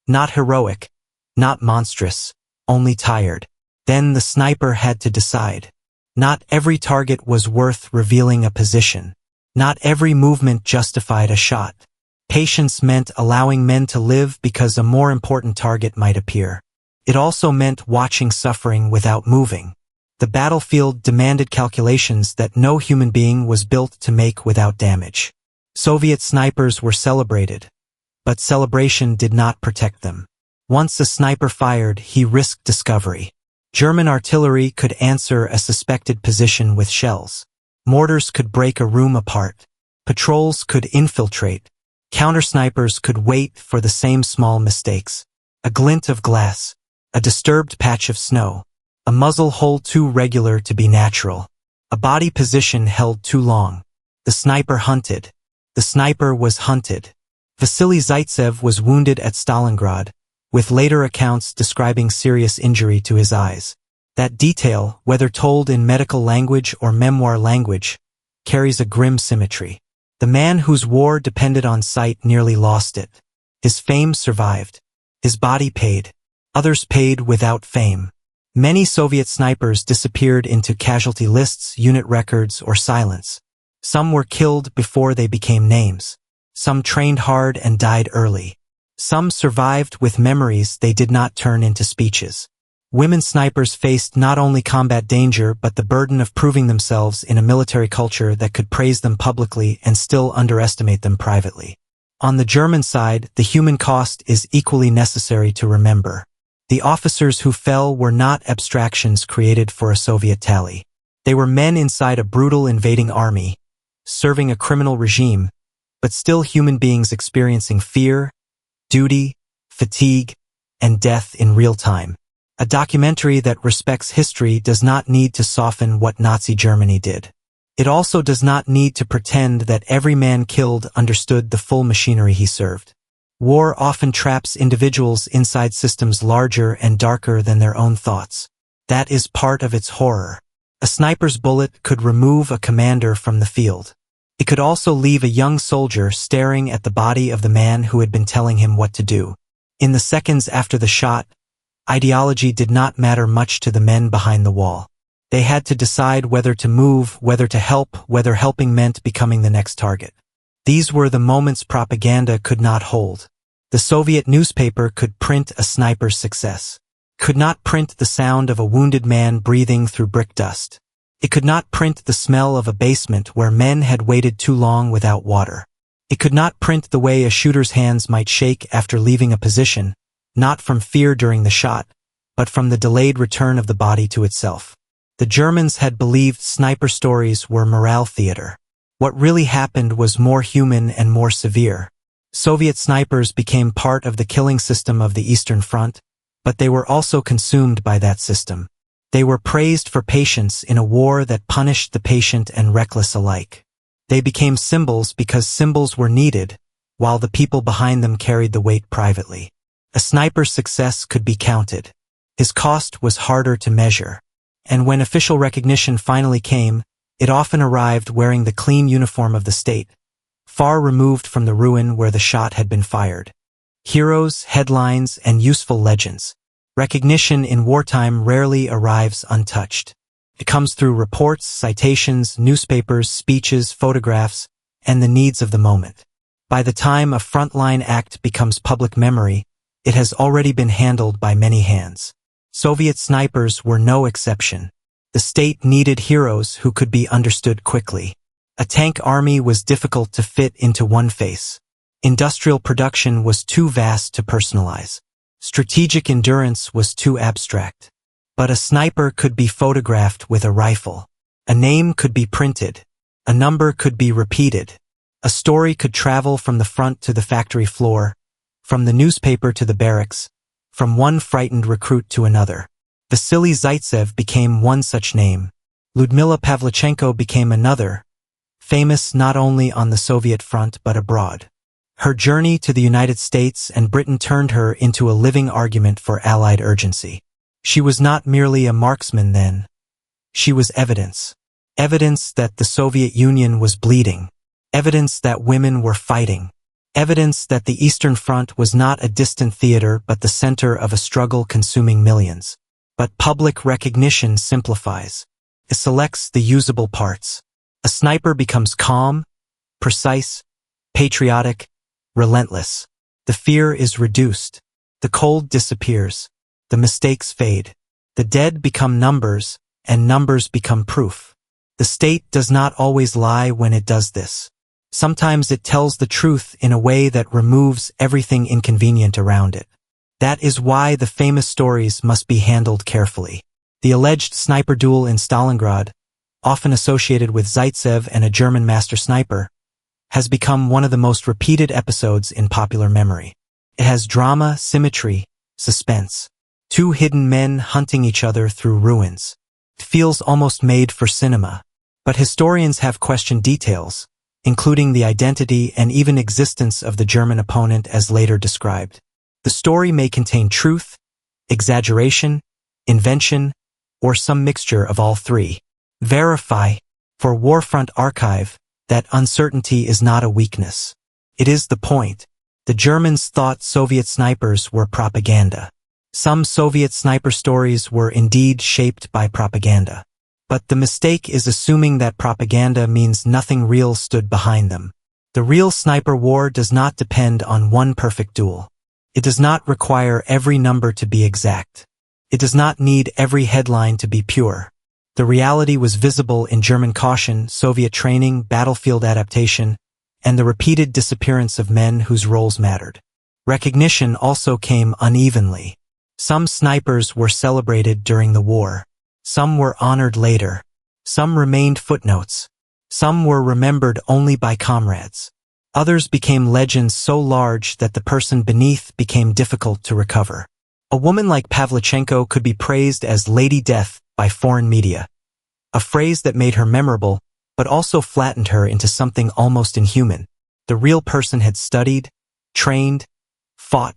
Not heroic. Not monstrous. Only tired. Then the sniper had to decide. Not every target was worth revealing a position. Not every movement justified a shot. Patience meant allowing men to live because a more important target might appear. It also meant watching suffering without moving. The battlefield demanded calculations that no human being was built to make without damage. Soviet snipers were celebrated, but celebration did not protect them. Once a sniper fired, he risked discovery. German artillery could answer a suspected position with shells. Mortars could break a room apart. Patrols could infiltrate. Counter-snipers could wait for the same small mistakes. A glint of glass. A disturbed patch of snow. A muzzle hole too regular to be natural. A body position held too long. The sniper hunted. The sniper was hunted. Vasily Zaitsev was wounded at Stalingrad, with later accounts describing serious injury to his eyes. That detail, whether told in medical language or memoir language, carries a grim symmetry. The man whose war depended on sight nearly lost it. His fame survived. His body paid. Others paid without fame. Many Soviet snipers disappeared into casualty lists, unit records, or silence. Some were killed before they became names. Some trained hard and died early. Some survived with memories they did not turn into speeches. Women snipers faced not only combat danger but the burden of proving themselves in a military culture that could praise them publicly and still underestimate them privately. On the German side, the human cost is equally necessary to remember. The officers who fell were not abstractions created for a Soviet tally. They were men inside a brutal invading army, serving a criminal regime, but still human beings experiencing fear, duty, fatigue, and death in real time. A documentary that respects history does not need to soften what Nazi Germany did. It also does not need to pretend that every man killed understood the full machinery he served. War often traps individuals inside systems larger and darker than their own thoughts. That is part of its horror. A sniper's bullet could remove a commander from the field. It could also leave a young soldier staring at the body of the man who had been telling him what to do. In the seconds after the shot, ideology did not matter much to the men behind the wall. They had to decide whether to move, whether to help, whether helping meant becoming the next target. These were the moments propaganda could not hold. The Soviet newspaper could print a sniper's success. Could not print the sound of a wounded man breathing through brick dust. It could not print the smell of a basement where men had waited too long without water. It could not print the way a shooter's hands might shake after leaving a position, not from fear during the shot, but from the delayed return of the body to itself. The Germans had believed sniper stories were morale theater. What really happened was more human and more severe. Soviet snipers became part of the killing system of the Eastern Front, but they were also consumed by that system. They were praised for patience in a war that punished the patient and reckless alike. They became symbols because symbols were needed, while the people behind them carried the weight privately. A sniper's success could be counted. His cost was harder to measure. And when official recognition finally came, it often arrived wearing the clean uniform of the state, far removed from the ruin where the shot had been fired. Heroes, headlines, and useful legends. Recognition in wartime rarely arrives untouched. It comes through reports, citations, newspapers, speeches, photographs, and the needs of the moment. By the time a frontline act becomes public memory, it has already been handled by many hands. Soviet snipers were no exception. The state needed heroes who could be understood quickly. A tank army was difficult to fit into one face. Industrial production was too vast to personalize. Strategic endurance was too abstract. But a sniper could be photographed with a rifle. A name could be printed. A number could be repeated. A story could travel from the front to the factory floor, from the newspaper to the barracks, from one frightened recruit to another. Vasily Zaitsev became one such name. Lyudmila Pavlichenko became another, famous not only on the Soviet front but abroad. Her journey to the United States and Britain turned her into a living argument for Allied urgency. She was not merely a marksman then. She was evidence. Evidence that the Soviet Union was bleeding. Evidence that women were fighting. Evidence that the Eastern Front was not a distant theater but the center of a struggle consuming millions. But public recognition simplifies. It selects the usable parts. A sniper becomes calm, precise, patriotic, relentless. The fear is reduced. The cold disappears. The mistakes fade. The dead become numbers, and numbers become proof. The state does not always lie when it does this. Sometimes it tells the truth in a way that removes everything inconvenient around it. That is why the famous stories must be handled carefully. The alleged sniper duel in Stalingrad, often associated with Zaitsev and a German master sniper, has become one of the most repeated episodes in popular memory. It has drama, symmetry, suspense. Two hidden men hunting each other through ruins. It feels almost made for cinema. But historians have questioned details, including the identity and even existence of the German opponent as later described. The story may contain truth, exaggeration, invention, or some mixture of all three. Verify, for Warfront Archive, that uncertainty is not a weakness. It is the point. The Germans thought Soviet snipers were propaganda. Some Soviet sniper stories were indeed shaped by propaganda. But the mistake is assuming that propaganda means nothing real stood behind them. The real sniper war does not depend on one perfect duel. It does not require every number to be exact. It does not need every headline to be pure. The reality was visible in German caution, Soviet training, battlefield adaptation, and the repeated disappearance of men whose roles mattered. Recognition also came unevenly. Some snipers were celebrated during the war. Some were honored later. Some remained footnotes. Some were remembered only by comrades. Others became legends so large that the person beneath became difficult to recover. A woman like Pavlichenko could be praised as Lady Death by foreign media, a phrase that made her memorable, but also flattened her into something almost inhuman. The real person had studied, trained, fought,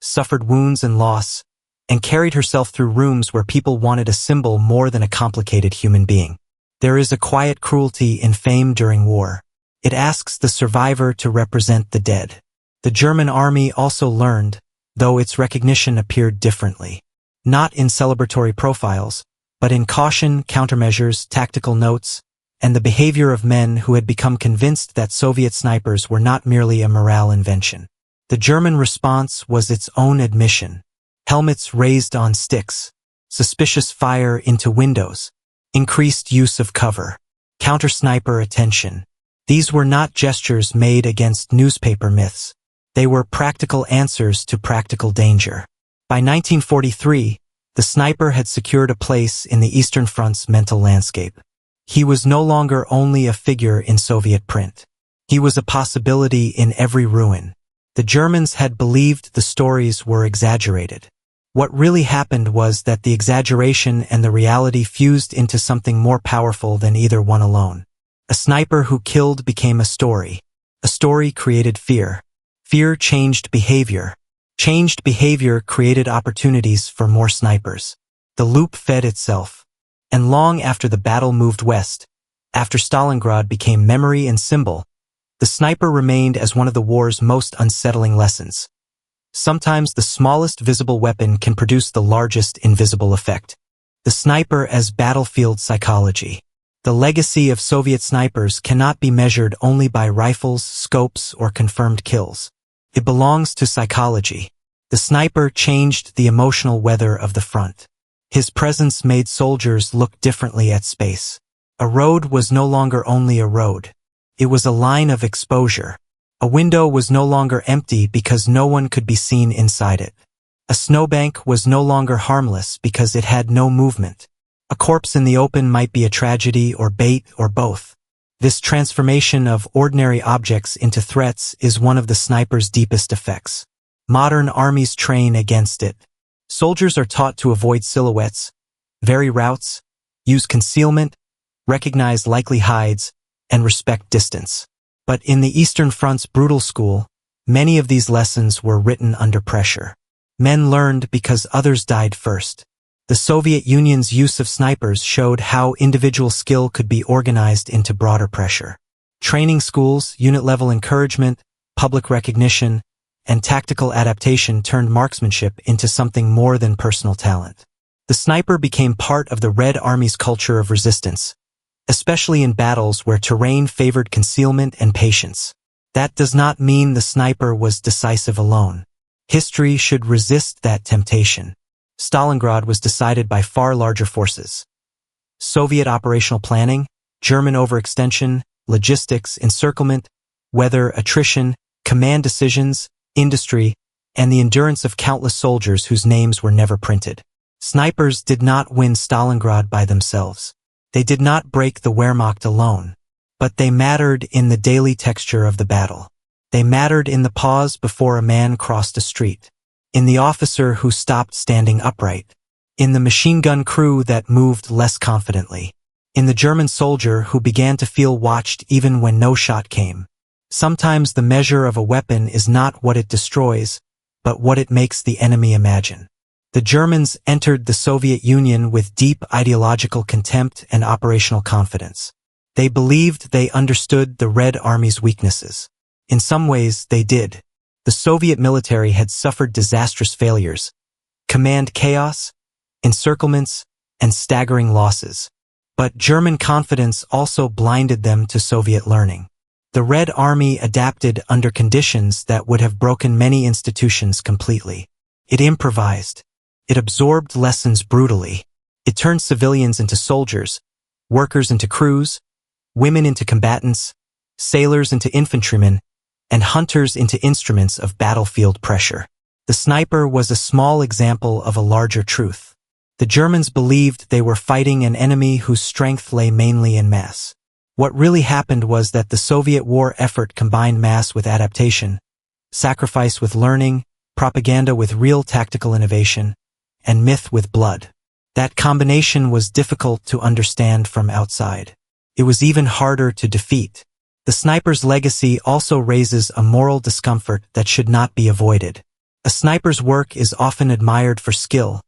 suffered wounds and loss, and carried herself through rooms where people wanted a symbol more than a complicated human being. There is a quiet cruelty in fame during war. It asks the survivor to represent the dead. The German army also learned, though its recognition appeared differently. Not in celebratory profiles, but in caution, countermeasures, tactical notes, and the behavior of men who had become convinced that Soviet snipers were not merely a morale invention. The German response was its own admission. Helmets raised on sticks, suspicious fire into windows, increased use of cover, counter-sniper attention. These were not gestures made against newspaper myths. They were practical answers to practical danger. By 1943, the sniper had secured a place in the Eastern Front's mental landscape. He was no longer only a figure in Soviet print. He was a possibility in every ruin. The Germans had believed the stories were exaggerated. What really happened was that the exaggeration and the reality fused into something more powerful than either one alone. A sniper who killed became a story. A story created fear. Fear changed behavior. Changed behavior created opportunities for more snipers. The loop fed itself. And long after the battle moved west, after Stalingrad became memory and symbol, the sniper remained as one of the war's most unsettling lessons. Sometimes the smallest visible weapon can produce the largest invisible effect. The sniper as battlefield psychology. The legacy of Soviet snipers cannot be measured only by rifles, scopes, or confirmed kills. It belongs to psychology. The sniper changed the emotional weather of the front. His presence made soldiers look differently at space. A road was no longer only a road. It was a line of exposure. A window was no longer empty because no one could be seen inside it. A snowbank was no longer harmless because it had no movement. A corpse in the open might be a tragedy or bait or both. This transformation of ordinary objects into threats is one of the sniper's deepest effects. Modern armies train against it. Soldiers are taught to avoid silhouettes, vary routes, use concealment, recognize likely hides, and respect distance. But in the Eastern Front's brutal school, many of these lessons were written under pressure. Men learned because others died first. The Soviet Union's use of snipers showed how individual skill could be organized into broader pressure. Training schools, unit-level encouragement, public recognition, and tactical adaptation turned marksmanship into something more than personal talent. The sniper became part of the Red Army's culture of resistance, especially in battles where terrain favored concealment and patience. That does not mean the sniper was decisive alone. History should resist that temptation. Stalingrad was decided by far larger forces. Soviet operational planning, German overextension, logistics, encirclement, weather, attrition, command decisions, industry, and the endurance of countless soldiers whose names were never printed. Snipers did not win Stalingrad by themselves. They did not break the Wehrmacht alone. But they mattered in the daily texture of the battle. They mattered in the pause before a man crossed a street, in the officer who stopped standing upright, in the machine gun crew that moved less confidently, in the German soldier who began to feel watched even when no shot came. Sometimes the measure of a weapon is not what it destroys, but what it makes the enemy imagine. The Germans entered the Soviet Union with deep ideological contempt and operational confidence. They believed they understood the Red Army's weaknesses. In some ways, they did. The Soviet military had suffered disastrous failures, command chaos, encirclements, and staggering losses. But German confidence also blinded them to Soviet learning. The Red Army adapted under conditions that would have broken many institutions completely. It improvised. It absorbed lessons brutally. It turned civilians into soldiers, workers into crews, women into combatants, sailors into infantrymen, and hunters into instruments of battlefield pressure. The sniper was a small example of a larger truth. The Germans believed they were fighting an enemy whose strength lay mainly in mass. What really happened was that the Soviet war effort combined mass with adaptation, sacrifice with learning, propaganda with real tactical innovation, and myth with blood. That combination was difficult to understand from outside. It was even harder to defeat. The sniper's legacy also raises a moral discomfort that should not be avoided. A sniper's work is often admired for skill,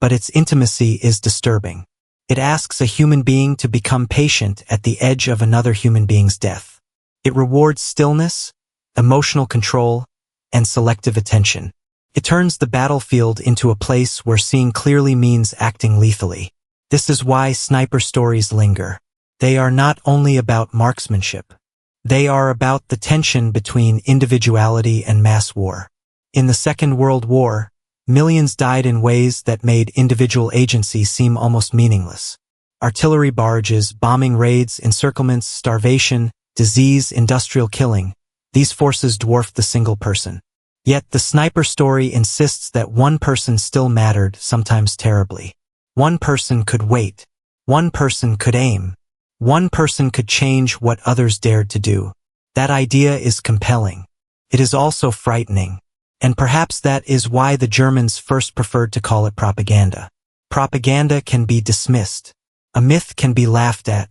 but its intimacy is disturbing. It asks a human being to become patient at the edge of another human being's death. It rewards stillness, emotional control, and selective attention. It turns the battlefield into a place where seeing clearly means acting lethally. This is why sniper stories linger. They are not only about marksmanship. They are about the tension between individuality and mass war. In the Second World War, millions died in ways that made individual agency seem almost meaningless. Artillery barrages, bombing raids, encirclements, starvation, disease, industrial killing. These forces dwarfed the single person. Yet the sniper story insists that one person still mattered, sometimes terribly. One person could wait. One person could aim. One person could change what others dared to do. That idea is compelling. It is also frightening. And perhaps that is why the Germans first preferred to call it propaganda. Propaganda can be dismissed. A myth can be laughed at.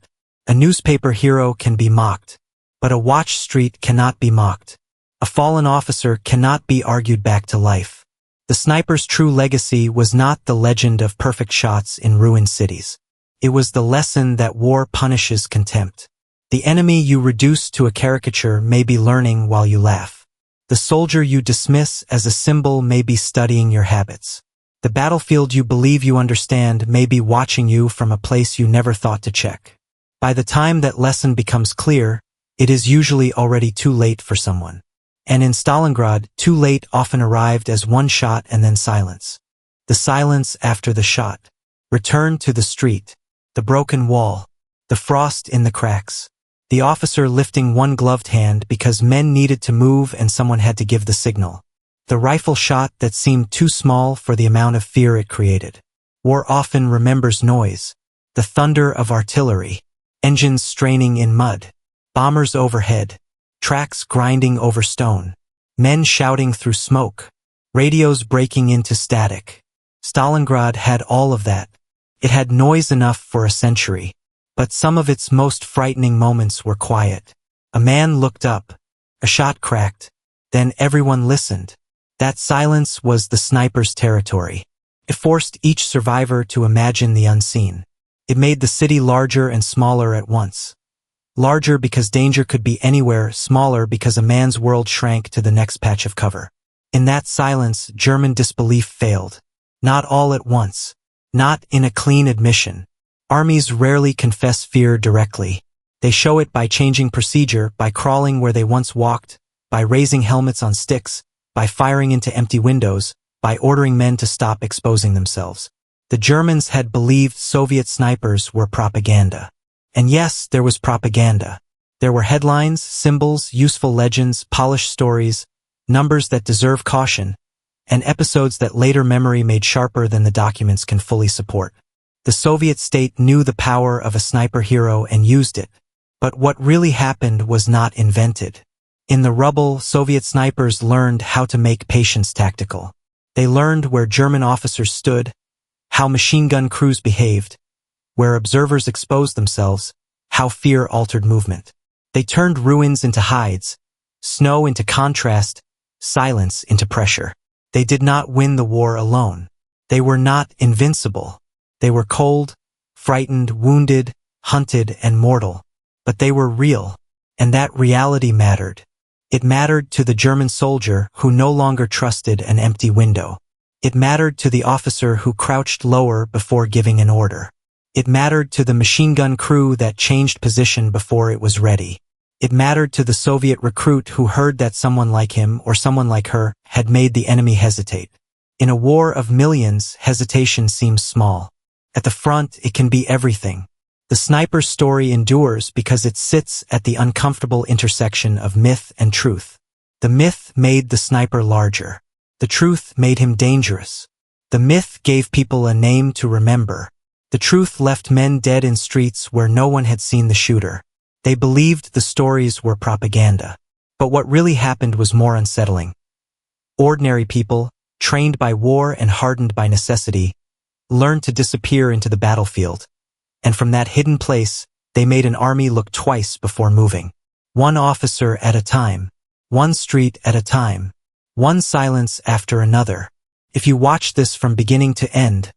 A newspaper hero can be mocked. But a watch street cannot be mocked. A fallen officer cannot be argued back to life. The sniper's true legacy was not the legend of perfect shots in ruined cities. It was the lesson that war punishes contempt. The enemy you reduce to a caricature may be learning while you laugh. The soldier you dismiss as a symbol may be studying your habits. The battlefield you believe you understand may be watching you from a place you never thought to check. By the time that lesson becomes clear, it is usually already too late for someone. And in Stalingrad, too late often arrived as one shot and then silence. The silence after the shot. Return to the street. The broken wall. The frost in the cracks. The officer lifting one gloved hand because men needed to move and someone had to give the signal. The rifle shot that seemed too small for the amount of fear it created. War often remembers noise. The thunder of artillery. Engines straining in mud. Bombers overhead. Tracks grinding over stone. Men shouting through smoke. Radios breaking into static. Stalingrad had all of that. It had noise enough for a century. But some of its most frightening moments were quiet. A man looked up. A shot cracked. Then everyone listened. That silence was the sniper's territory. It forced each survivor to imagine the unseen. It made the city larger and smaller at once. Larger because danger could be anywhere, smaller because a man's world shrank to the next patch of cover. In that silence, German disbelief failed. Not all at once. Not in a clean admission. Armies rarely confess fear directly. They show it by changing procedure, by crawling where they once walked, by raising helmets on sticks, by firing into empty windows, by ordering men to stop exposing themselves. The Germans had believed Soviet snipers were propaganda. And yes, there was propaganda. There were headlines, symbols, useful legends, polished stories, numbers that deserve caution, and episodes that later memory made sharper than the documents can fully support. The Soviet state knew the power of a sniper hero and used it. But what really happened was not invented. In the rubble, Soviet snipers learned how to make patience tactical. They learned where German officers stood, how machine gun crews behaved, where observers exposed themselves, how fear altered movement. They turned ruins into hides, snow into contrast, silence into pressure. They did not win the war alone. They were not invincible. They were cold, frightened, wounded, hunted, and mortal. But they were real, and that reality mattered. It mattered to the German soldier who no longer trusted an empty window. It mattered to the officer who crouched lower before giving an order. It mattered to the machine gun crew that changed position before it was ready. It mattered to the Soviet recruit who heard that someone like him or someone like her had made the enemy hesitate. In a war of millions, hesitation seems small. At the front, it can be everything. The sniper's story endures because it sits at the uncomfortable intersection of myth and truth. The myth made the sniper larger. The truth made him dangerous. The myth gave people a name to remember. The truth left men dead in streets where no one had seen the shooter. They believed the stories were propaganda. But what really happened was more unsettling. Ordinary people, trained by war and hardened by necessity, learned to disappear into the battlefield. And from that hidden place, they made an army look twice before moving. One officer at a time. One street at a time. One silence after another. If you watch this from beginning to end,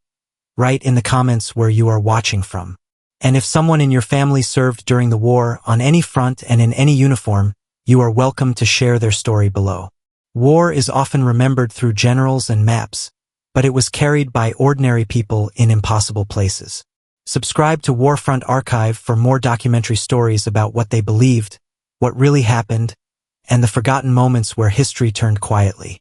write in the comments where you are watching from. And if someone in your family served during the war on any front and in any uniform, you are welcome to share their story below. War is often remembered through generals and maps, but it was carried by ordinary people in impossible places. Subscribe to Warfront Archive for more documentary stories about what they believed, what really happened, and the forgotten moments where history turned quietly.